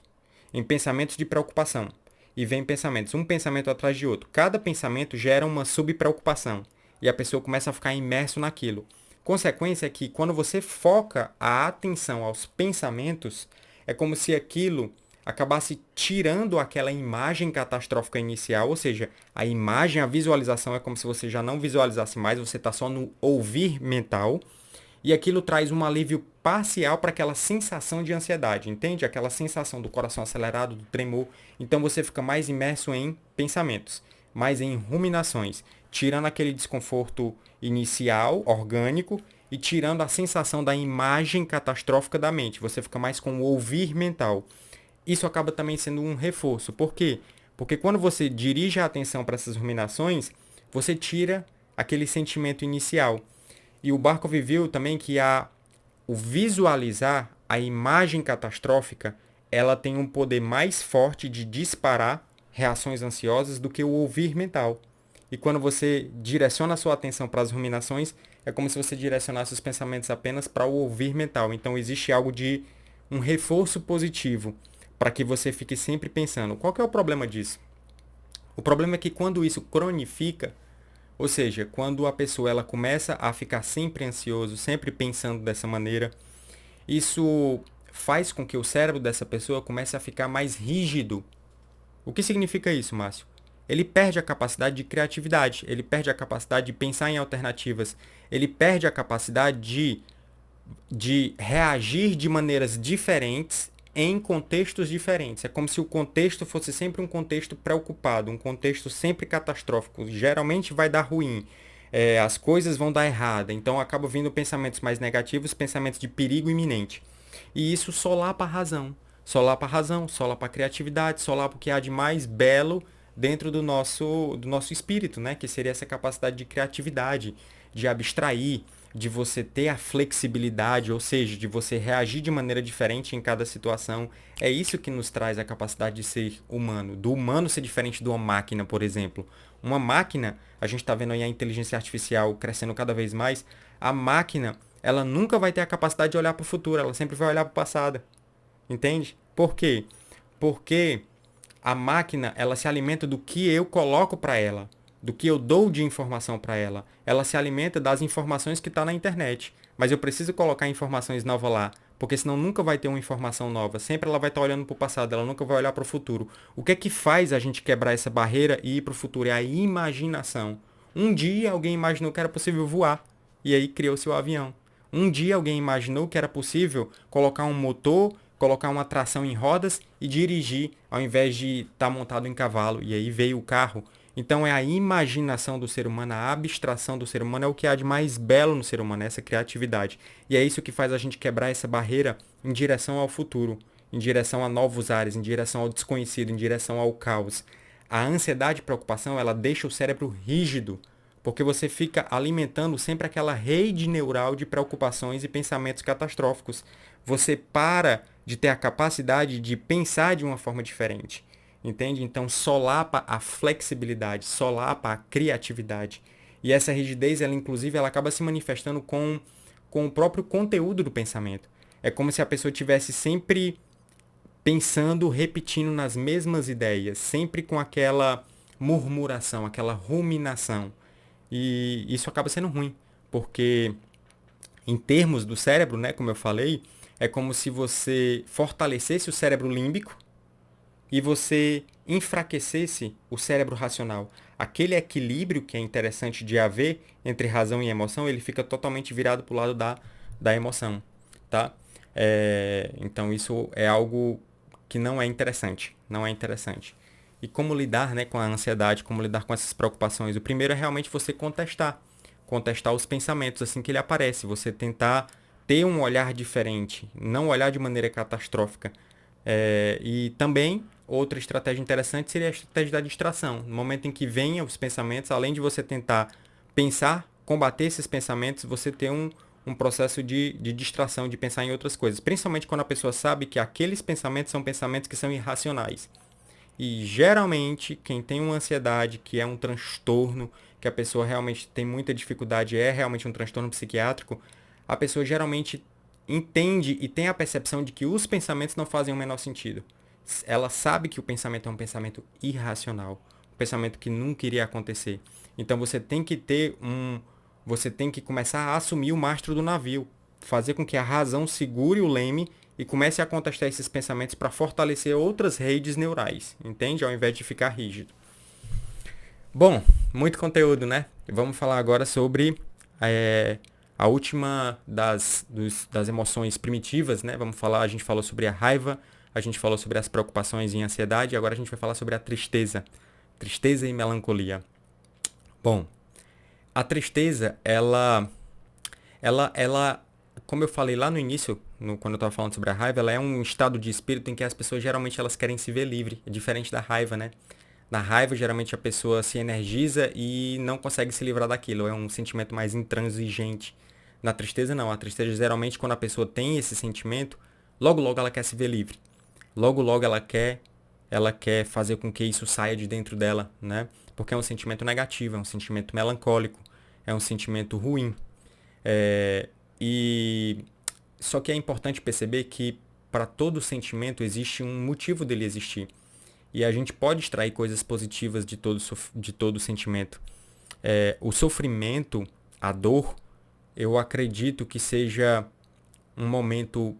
de preocupação. E vem pensamentos, um pensamento atrás de outro. Cada pensamento gera uma subpreocupação. E a pessoa começa a ficar imerso naquilo. Consequência é que quando você foca a atenção aos pensamentos, é como se aquilo acabasse tirando aquela imagem catastrófica inicial, ou seja, a imagem, a visualização é como se você já não visualizasse mais, você está só no ouvir mental, e aquilo traz um alívio parcial para aquela sensação de ansiedade, entende? Aquela sensação do coração acelerado, do tremor. Então você fica mais imerso em pensamentos, mais em ruminações, tirando aquele desconforto inicial, orgânico, e tirando a sensação da imagem catastrófica da mente. Você fica mais com o ouvir mental. Isso acaba também sendo um reforço. Por quê? Porque quando você dirige a atenção para essas ruminações, você tira aquele sentimento inicial. E o Barkov viu também que o visualizar a imagem catastrófica, ela tem um poder mais forte de disparar reações ansiosas do que o ouvir mental. E quando você direciona a sua atenção para as ruminações, é como se você direcionasse os pensamentos apenas para o ouvir mental. Então existe algo de um reforço positivo para que você fique sempre pensando. Qual que é o problema disso? O problema é que quando isso cronifica, ou seja, quando a pessoa ela começa a ficar sempre ansioso, sempre pensando dessa maneira, isso faz com que o cérebro dessa pessoa comece a ficar mais rígido. O que significa isso, Márcio? ele perde a capacidade de criatividade, ele perde a capacidade de pensar em alternativas, ele perde a capacidade de reagir de maneiras diferentes em contextos diferentes. É como se o contexto fosse sempre um contexto preocupado, um contexto sempre catastrófico. Geralmente vai dar ruim, as coisas vão dar errada. Então acaba vindo pensamentos mais negativos, pensamentos de perigo iminente. E isso solapa a razão. Solapa a razão, solapa a criatividade, solapa o que há de mais belo dentro do nosso espírito, né? Que seria essa capacidade de criatividade, de abstrair, de você ter a flexibilidade, ou seja, de você reagir de maneira diferente em cada situação. É isso que nos traz a capacidade de ser humano, do humano ser diferente de uma máquina, por exemplo. Uma máquina, a gente está vendo aí a inteligência artificial crescendo cada vez mais, a máquina, ela nunca vai ter a capacidade de olhar para o futuro, ela sempre vai olhar para o passado. Entende? Por quê? Porque a máquina, ela se alimenta do que eu coloco para ela, do que eu dou de informação para ela. Ela se alimenta das informações que está na internet. Mas eu preciso colocar informações novas lá, porque senão nunca vai ter uma informação nova. Sempre ela vai estar olhando para o passado, ela nunca vai olhar para o futuro. O que é que faz a gente quebrar essa barreira e ir para o futuro? É a imaginação. Um dia alguém imaginou que era possível voar, e aí criou-se o avião. Um dia alguém imaginou que era possível colocar um motor, colocar uma tração em rodas e dirigir ao invés de estar montado em cavalo. E aí veio o carro. Então é a imaginação do ser humano, a abstração do ser humano é o que há de mais belo no ser humano, essa criatividade. E é isso que faz a gente quebrar essa barreira em direção ao futuro, em direção a novos ares, em direção ao desconhecido, em direção ao caos. A ansiedade e preocupação, ela deixa o cérebro rígido, porque você fica alimentando sempre aquela rede neural de preocupações e pensamentos catastróficos. Você para de ter a capacidade de pensar de uma forma diferente. Entende? Então solapa a flexibilidade, solapa a criatividade. E essa rigidez, ela inclusive, ela acaba se manifestando com o próprio conteúdo do pensamento. É como se a pessoa tivesse sempre pensando, repetindo nas mesmas ideias, sempre com aquela murmuração, aquela ruminação. E isso acaba sendo ruim, porque em termos do cérebro, né, como eu falei, é como se você fortalecesse o cérebro límbico e você enfraquecesse o cérebro racional. Aquele equilíbrio que é interessante de haver entre razão e emoção, ele fica totalmente virado para o lado da emoção, tá? Então isso é algo que não é interessante, não é interessante. E como lidar, né, com a ansiedade, como lidar com essas preocupações? O primeiro é realmente você contestar os pensamentos assim que ele aparece, você tentar ter um olhar diferente, não olhar de maneira catastrófica. E também outra estratégia interessante seria a estratégia da distração. No momento em que venham os pensamentos, além de você tentar pensar, combater esses pensamentos, você tem um processo de distração, de pensar em outras coisas. Principalmente quando a pessoa sabe que aqueles pensamentos são pensamentos que são irracionais. E geralmente, quem tem uma ansiedade, que é um transtorno, que a pessoa realmente tem muita dificuldade, é realmente um transtorno psiquiátrico, a pessoa geralmente entende e tem a percepção de que os pensamentos não fazem o menor sentido. Ela sabe que o pensamento é um pensamento irracional, um pensamento que nunca iria acontecer. Então você tem que começar a assumir o mastro do navio, fazer com que a razão segure o leme e comece a contestar esses pensamentos para fortalecer outras redes neurais, entende? Ao invés de ficar rígido. Bom, muito conteúdo, né? Vamos falar agora sobre a última das emoções primitivas, né? A gente falou sobre a raiva, a gente falou sobre as preocupações e ansiedade, agora a gente vai falar sobre a tristeza. Tristeza e melancolia. Bom, a tristeza, ela, como eu falei lá no início, quando eu estava falando sobre a raiva, ela é um estado de espírito em que as pessoas geralmente elas querem se ver livre, é diferente da raiva, né? Na raiva, geralmente a pessoa se energiza e não consegue se livrar daquilo, é um sentimento mais intransigente. Na tristeza, não. A tristeza, geralmente, quando a pessoa tem esse sentimento, logo logo ela quer se ver livre. Logo logo ela quer fazer com que isso saia de dentro dela, né? Porque é um sentimento negativo, é um sentimento melancólico, é um sentimento ruim. E só que é importante perceber que para todo sentimento existe um motivo dele existir. E a gente pode extrair coisas positivas de todo sentimento. O sofrimento, a dor, eu acredito que seja um momento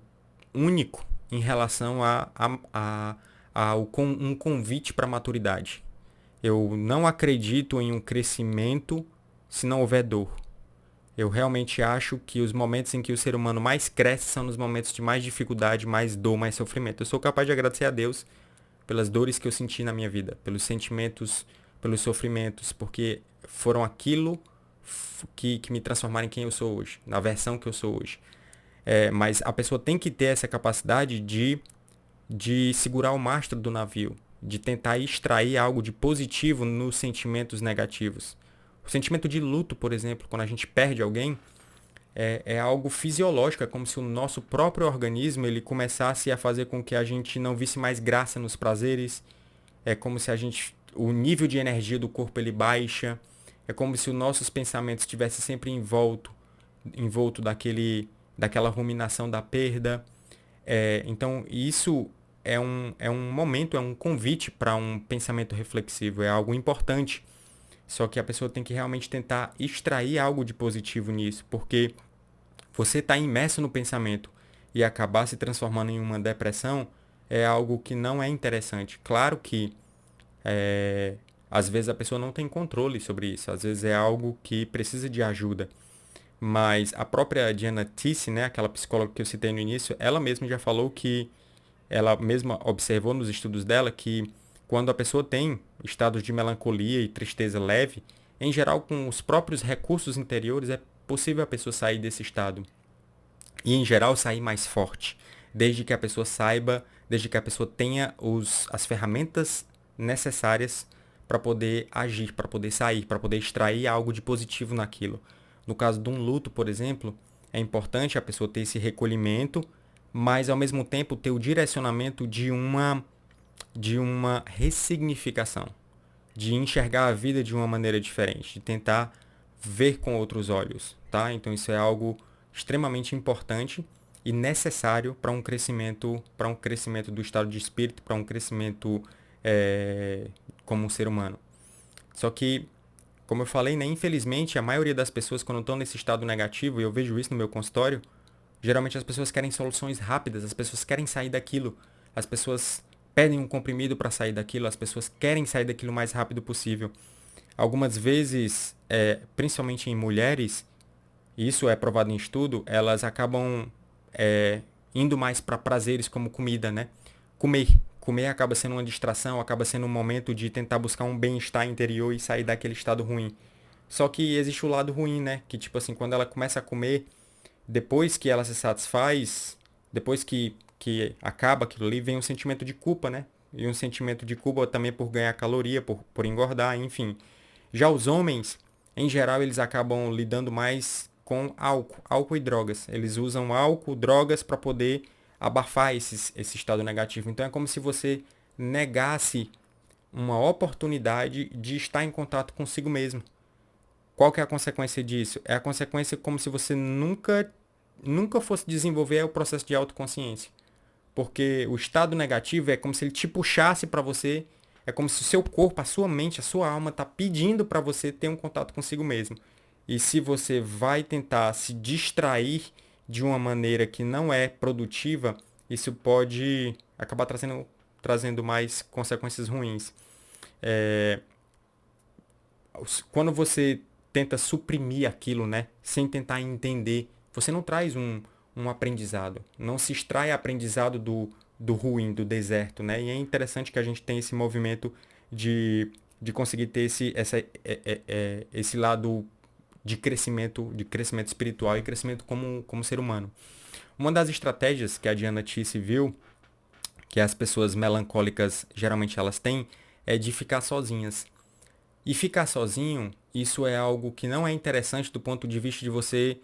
único em relação a um convite para a maturidade. Eu não acredito em um crescimento se não houver dor. Eu realmente acho que os momentos em que o ser humano mais cresce são nos momentos de mais dificuldade, mais dor, mais sofrimento. Eu sou capaz de agradecer a Deus pelas dores que eu senti na minha vida, pelos sentimentos, pelos sofrimentos, porque foram aquilo que me transformaram em quem eu sou hoje, na versão que eu sou hoje. Mas a pessoa tem que ter essa capacidade de segurar o mastro do navio, de tentar extrair algo de positivo nos sentimentos negativos. O sentimento de luto, por exemplo, quando a gente perde alguém, é algo fisiológico, é como se o nosso próprio organismo ele começasse a fazer com que a gente não visse mais graça nos prazeres, é como se o nível de energia do corpo ele baixa, é como se os nossos pensamentos estivessem sempre envolto daquela ruminação da perda. Então, isso é um momento, é um convite para um pensamento reflexivo, é algo importante. Só que a pessoa tem que realmente tentar extrair algo de positivo nisso, porque você está imerso no pensamento e acabar se transformando em uma depressão é algo que não é interessante. Claro que às vezes a pessoa não tem controle sobre isso, às vezes é algo que precisa de ajuda. Mas a própria Diana Tisse, né, aquela psicóloga que eu citei no início, ela mesma já falou que ela mesma observou nos estudos dela que quando a pessoa tem estados de melancolia e tristeza leve, em geral com os próprios recursos interiores é possível a pessoa sair desse estado e em geral sair mais forte, desde que a pessoa saiba, desde que a pessoa tenha as ferramentas necessárias para poder agir, para poder sair, para poder extrair algo de positivo naquilo. No caso de um luto, por exemplo, é importante a pessoa ter esse recolhimento, mas ao mesmo tempo ter o direcionamento de uma ressignificação, de enxergar a vida de uma maneira diferente, de tentar ver com outros olhos, tá? Então isso é algo extremamente importante e necessário para um crescimento do estado de espírito, para um crescimento como um ser humano. Só que, como eu falei, né, infelizmente, a maioria das pessoas, quando estão nesse estado negativo, e eu vejo isso no meu consultório, geralmente as pessoas querem soluções rápidas, as pessoas querem sair daquilo, as pessoas pedem um comprimido para sair daquilo, as pessoas querem sair daquilo o mais rápido possível. Algumas vezes, principalmente em mulheres, isso é provado em estudo, elas acabam indo mais para prazeres como comida, né? Comer. Comer acaba sendo uma distração, acaba sendo um momento de tentar buscar um bem-estar interior e sair daquele estado ruim. Só que existe o lado ruim, né? Que tipo assim, quando ela começa a comer, depois que ela se satisfaz, depois que acaba aquilo ali, vem um sentimento de culpa, né? E um sentimento de culpa também por ganhar caloria, por engordar, enfim. Já os homens, em geral, eles acabam lidando mais com álcool e drogas. Eles usam álcool, drogas para poder abafar esse estado negativo. Então é como se você negasse uma oportunidade de estar em contato consigo mesmo. Qual que é a consequência disso? É a consequência como se você nunca fosse desenvolver o processo de autoconsciência. Porque o estado negativo é como se ele te puxasse para você, é como se o seu corpo, a sua mente, a sua alma está pedindo para você ter um contato consigo mesmo. E se você vai tentar se distrair de uma maneira que não é produtiva, isso pode acabar trazendo mais consequências ruins. É, Quando você tenta suprimir aquilo, né, sem tentar entender, você não traz um aprendizado, não se extrai aprendizado do ruim, do deserto, né? E é interessante que a gente tenha esse movimento de conseguir ter esse lado de crescimento espiritual e crescimento como ser humano. Uma das estratégias que a Diana Tisse viu, que as pessoas melancólicas geralmente elas têm, é de ficar sozinhas. E ficar sozinho, isso é algo que não é interessante do ponto de vista de você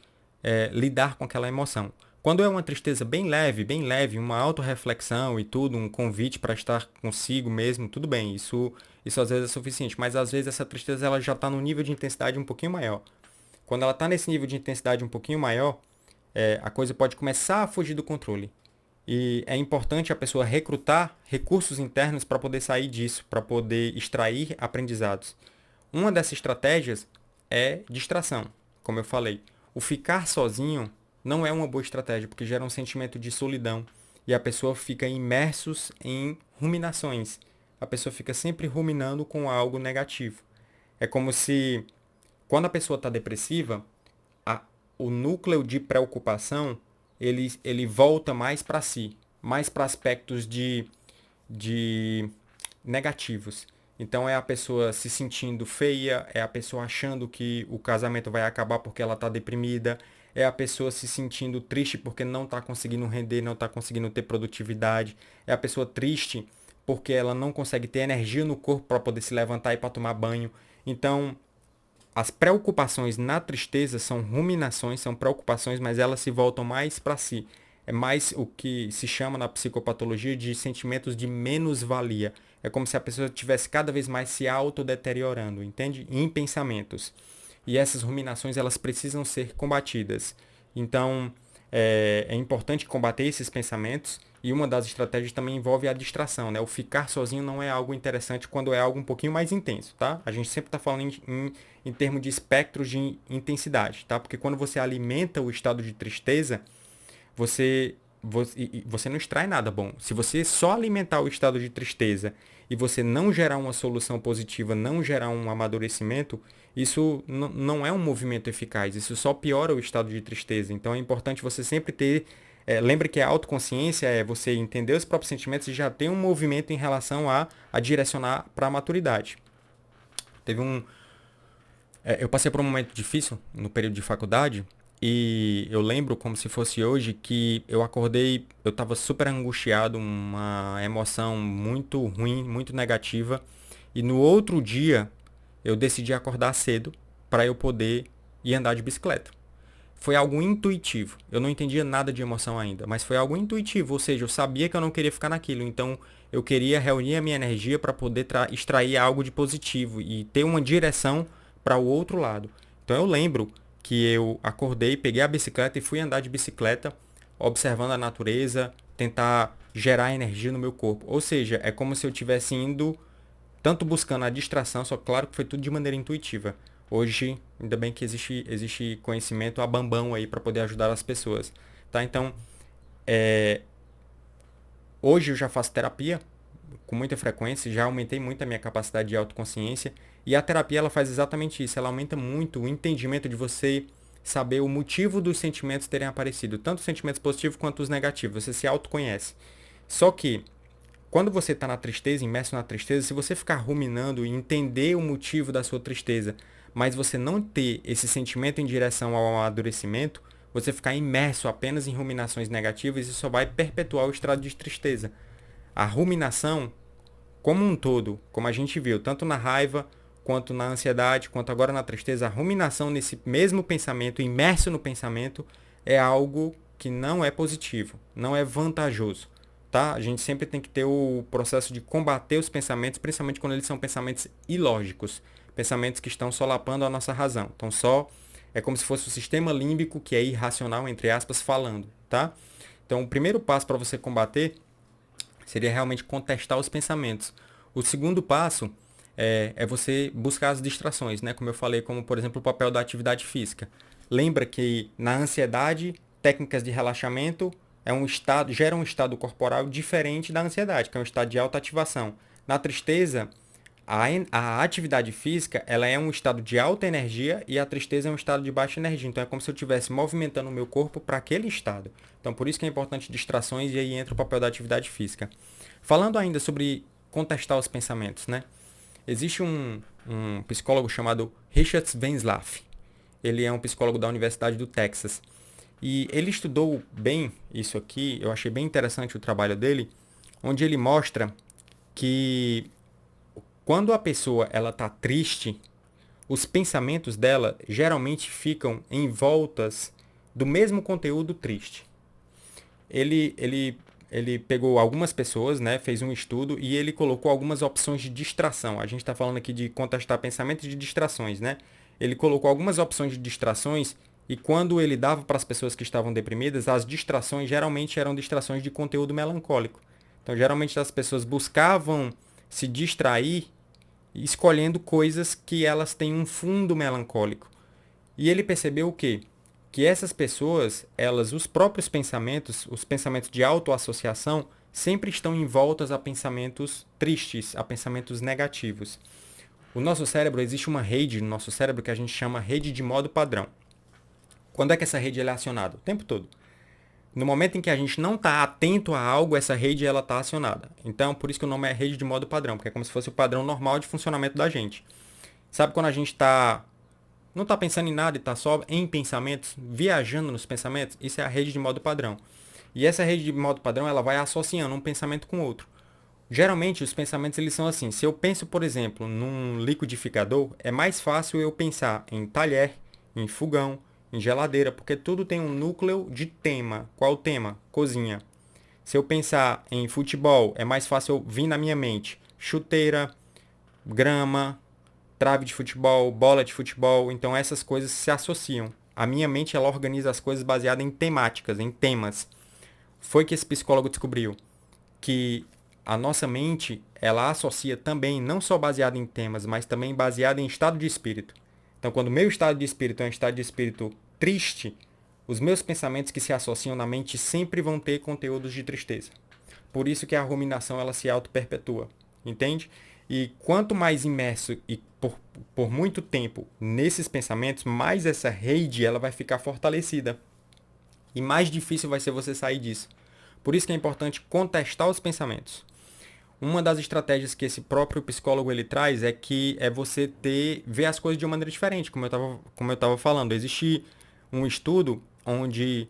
lidar com aquela emoção. Quando é uma tristeza bem leve, uma autorreflexão e tudo, um convite para estar consigo mesmo, tudo bem, isso às vezes é suficiente, mas às vezes essa tristeza ela já está num nível de intensidade um pouquinho maior. Quando ela está nesse nível de intensidade um pouquinho maior, a coisa pode começar a fugir do controle. E é importante a pessoa recrutar recursos internos para poder sair disso, para poder extrair aprendizados. Uma dessas estratégias é distração, como eu falei. O ficar sozinho não é uma boa estratégia, porque gera um sentimento de solidão e a pessoa fica imersos em ruminações, a pessoa fica sempre ruminando com algo negativo. É como se, quando a pessoa está depressiva, a- o núcleo de preocupação, ele volta mais para si, mais para aspectos de negativos. Então é a pessoa se sentindo feia, é a pessoa achando que o casamento vai acabar porque ela está deprimida, é a pessoa se sentindo triste porque não está conseguindo render, não está conseguindo ter produtividade, é a pessoa triste porque ela não consegue ter energia no corpo para poder se levantar e para tomar banho. Então, as preocupações na tristeza são ruminações, são preocupações, mas elas se voltam mais para si. É mais o que se chama na psicopatologia de sentimentos de menos-valia. É como se a pessoa estivesse cada vez mais se autodeteriorando, entende? Em pensamentos. E essas ruminações, elas precisam ser combatidas. Então, é importante combater esses pensamentos e uma das estratégias também envolve a distração, né? O ficar sozinho não é algo interessante quando é algo um pouquinho mais intenso, tá? A gente sempre está falando em termos de espectros de intensidade, tá? Porque quando você alimenta o estado de tristeza, você não extrai nada bom. Se você só alimentar o estado de tristeza e você não gerar uma solução positiva, não gerar um amadurecimento, isso não é um movimento eficaz. Isso só piora o estado de tristeza. Então é importante você sempre ter. Lembre que a autoconsciência é você entender os próprios sentimentos e já ter um movimento em relação a direcionar para a maturidade. Teve um, eu passei por um momento difícil no período de faculdade e eu lembro como se fosse hoje que eu acordei, eu estava super angustiado, uma emoção muito ruim, muito negativa. E no outro dia eu decidi acordar cedo para eu poder ir andar de bicicleta. Foi algo intuitivo. Eu não entendia nada de emoção ainda, mas foi algo intuitivo, ou seja, eu sabia que eu não queria ficar naquilo, então eu queria reunir a minha energia para poder extrair algo de positivo e ter uma direção para o outro lado. Então eu lembro que eu acordei, peguei a bicicleta e fui andar de bicicleta, observando a natureza, tentar gerar energia no meu corpo. Ou seja, é como se eu estivesse indo tanto buscando a distração, só claro que foi tudo de maneira intuitiva. Hoje, ainda bem que existe conhecimento a bambão aí para poder ajudar as pessoas, tá? Então, hoje eu já faço terapia com muita frequência, já aumentei muito a minha capacidade de autoconsciência e a terapia ela faz exatamente isso, ela aumenta muito o entendimento de você saber o motivo dos sentimentos terem aparecido, tanto os sentimentos positivos quanto os negativos, você se autoconhece. Só que quando você está na tristeza, imerso na tristeza, se você ficar ruminando e entender o motivo da sua tristeza, mas você não ter esse sentimento em direção ao amadurecimento, você ficar imerso apenas em ruminações negativas, isso só vai perpetuar o estado de tristeza. A ruminação, como um todo, como a gente viu, tanto na raiva, quanto na ansiedade, quanto agora na tristeza, a ruminação nesse mesmo pensamento, imerso no pensamento, é algo que não é positivo, não é vantajoso. Tá? A gente sempre tem que ter o processo de combater os pensamentos, principalmente quando eles são pensamentos ilógicos, pensamentos que estão solapando a nossa razão. Então só é como se fosse o sistema límbico, que é irracional, entre aspas, falando. Tá? Então o primeiro passo para você combater seria realmente contestar os pensamentos. O segundo passo é você buscar as distrações, né? Como eu falei, como por exemplo o papel da atividade física. Lembra que na ansiedade, técnicas de relaxamento gera um estado corporal diferente da ansiedade, que é um estado de alta ativação. Na tristeza, a atividade física ela é um estado de alta energia e a tristeza é um estado de baixa energia. Então é como se eu estivesse movimentando o meu corpo para aquele estado. Então por isso que é importante distrações e aí entra o papel da atividade física. Falando ainda sobre contestar os pensamentos, né? Existe um psicólogo chamado Richard Venslav. Ele é um psicólogo da Universidade do Texas. E ele estudou bem isso aqui, eu achei bem interessante o trabalho dele, onde ele mostra que quando a pessoa ela está triste, os pensamentos dela geralmente ficam em voltas do mesmo conteúdo triste. Ele, ele, ele pegou algumas pessoas, né, fez um estudo e ele colocou algumas opções de distração. A gente está falando aqui de contestar pensamentos de distrações, né? Ele colocou algumas opções de distrações e quando ele dava para as pessoas que estavam deprimidas, as distrações geralmente eram distrações de conteúdo melancólico. Então, geralmente as pessoas buscavam se distrair escolhendo coisas que elas têm um fundo melancólico. E ele percebeu o quê? Que essas pessoas, elas, os próprios pensamentos, os pensamentos de autoassociação, sempre estão envoltas a pensamentos tristes, a pensamentos negativos. O nosso cérebro, existe uma rede no nosso cérebro que a gente chama rede de modo padrão. Quando é que essa rede é acionada? O tempo todo. No momento em que a gente não está atento a algo, essa rede ela está acionada. Então, por isso que o nome é rede de modo padrão, porque é como se fosse o padrão normal de funcionamento da gente. Sabe quando a gente não está pensando em nada e está só em pensamentos, viajando nos pensamentos? Isso é a rede de modo padrão. E essa rede de modo padrão, ela vai associando um pensamento com outro. Geralmente, os pensamentos eles são assim. Se eu penso, por exemplo, num liquidificador, é mais fácil eu pensar em talher, em fogão, em geladeira, porque tudo tem um núcleo de tema. Qual o tema? Cozinha. Se eu pensar em futebol, é mais fácil eu vir na minha mente chuteira, grama, trave de futebol, bola de futebol. Então essas coisas se associam. A minha mente ela organiza as coisas baseadas em temáticas, em temas. Foi que esse psicólogo descobriu que a nossa mente ela associa também não só baseada em temas, mas também baseada em estado de espírito. Então, quando o meu estado de espírito é um estado de espírito triste, os meus pensamentos que se associam na mente sempre vão ter conteúdos de tristeza. Por isso que a ruminação ela se auto-perpetua, entende? E quanto mais imerso e por muito tempo nesses pensamentos, mais essa rede ela vai ficar fortalecida. E mais difícil vai ser você sair disso. Por isso que é importante contestar os pensamentos. Uma das estratégias que esse próprio psicólogo ele traz é que é você ver as coisas de uma maneira diferente, como eu tava falando. Existe um estudo onde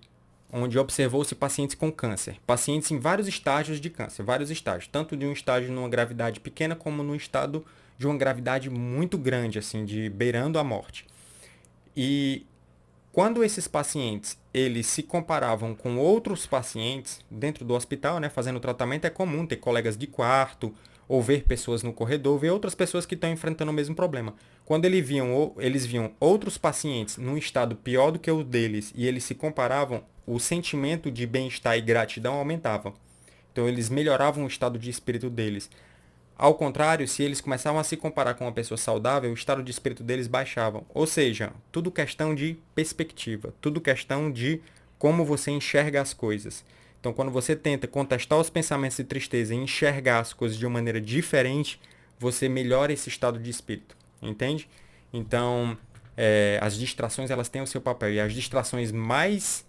observou-se pacientes com câncer. Pacientes em vários estágios de câncer, vários estágios. Tanto de um estágio numa gravidade pequena, como no estado de uma gravidade muito grande, assim, de beirando a morte. E quando esses pacientes eles se comparavam com outros pacientes dentro do hospital, né, fazendo tratamento, é comum ter colegas de quarto, ou ver pessoas no corredor, ver outras pessoas que estão enfrentando o mesmo problema. Quando eles viam outros pacientes num estado pior do que o deles e eles se comparavam, o sentimento de bem-estar e gratidão aumentava. Então eles melhoravam o estado de espírito deles. Ao contrário, se eles começavam a se comparar com uma pessoa saudável, o estado de espírito deles baixava. Ou seja, tudo questão de perspectiva, tudo questão de como você enxerga as coisas. Então, quando você tenta contestar os pensamentos de tristeza e enxergar as coisas de uma maneira diferente, você melhora esse estado de espírito, entende? Então, as distrações elas têm o seu papel e as distrações mais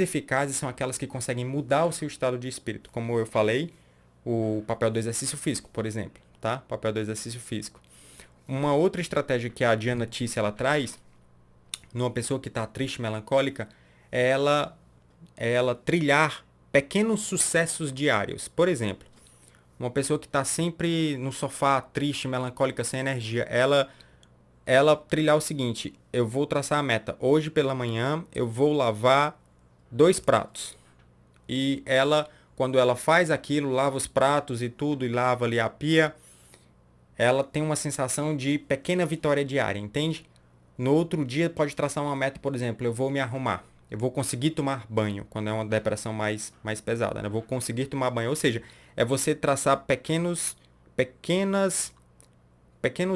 eficazes são aquelas que conseguem mudar o seu estado de espírito. Como eu falei, o papel do exercício físico, por exemplo, tá? O papel do exercício físico. Uma outra estratégia que a Diana Tisse ela traz numa pessoa que está triste, melancólica, é ela trilhar pequenos sucessos diários. Por exemplo, uma pessoa que está sempre no sofá, triste, melancólica, sem energia, ela trilhar o seguinte: eu vou traçar a meta. Hoje pela manhã eu vou lavar 2 pratos. E quando ela faz aquilo, lava os pratos e tudo, e lava ali a pia, ela tem uma sensação de pequena vitória diária, entende? No outro dia pode traçar uma meta, por exemplo, eu vou me arrumar. Eu vou conseguir tomar banho, quando é uma depressão mais pesada, né? Eu vou conseguir tomar banho. Ou seja, é você traçar pequenas, pequenos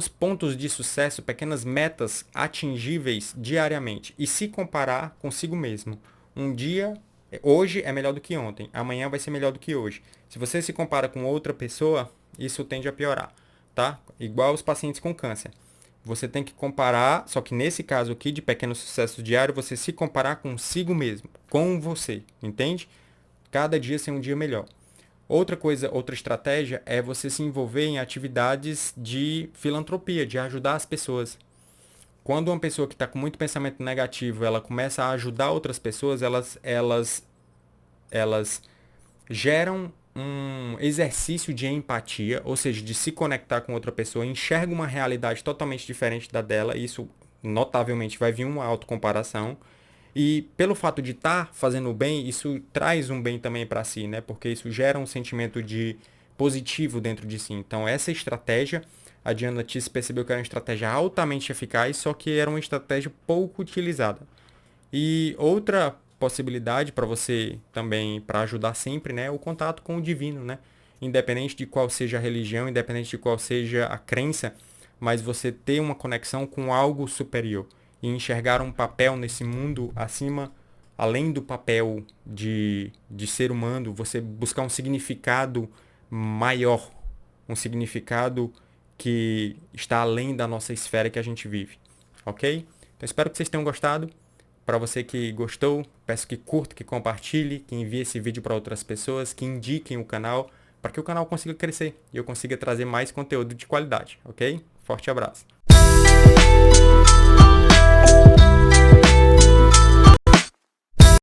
pontos de sucesso, pequenas metas atingíveis diariamente. E se comparar consigo mesmo. Um dia, hoje é melhor do que ontem. Amanhã vai ser melhor do que hoje. Se você se compara com outra pessoa, isso tende a piorar, tá? Igual os pacientes com câncer. Você tem que comparar, só que nesse caso aqui de pequeno sucesso diário, você se comparar consigo mesmo, com você, entende? Cada dia ser um dia melhor. Outra coisa, outra estratégia é você se envolver em atividades de filantropia, de ajudar as pessoas. Quando uma pessoa que está com muito pensamento negativo, ela começa a ajudar outras pessoas, elas geram um exercício de empatia, ou seja, de se conectar com outra pessoa, enxerga uma realidade totalmente diferente da dela, e isso notavelmente vai vir uma autocomparação. E pelo fato de estar fazendo o bem, isso traz um bem também para si, né? Porque isso gera um sentimento de positivo dentro de si. Então, essa estratégia, a Diana Tiss percebeu que era uma estratégia altamente eficaz, só que era uma estratégia pouco utilizada. E outra possibilidade para você também, para ajudar sempre, né, é o contato com o divino, né? Independente de qual seja a religião, independente de qual seja a crença, mas você ter uma conexão com algo superior e enxergar um papel nesse mundo acima além do papel de ser humano, você buscar um significado maior, um significado que está além da nossa esfera que a gente vive, ok? Então espero que vocês tenham gostado. Para você que gostou, peço que curta, que compartilhe, que envie esse vídeo para outras pessoas, que indiquem o canal, para que o canal consiga crescer e eu consiga trazer mais conteúdo de qualidade, ok? Forte abraço.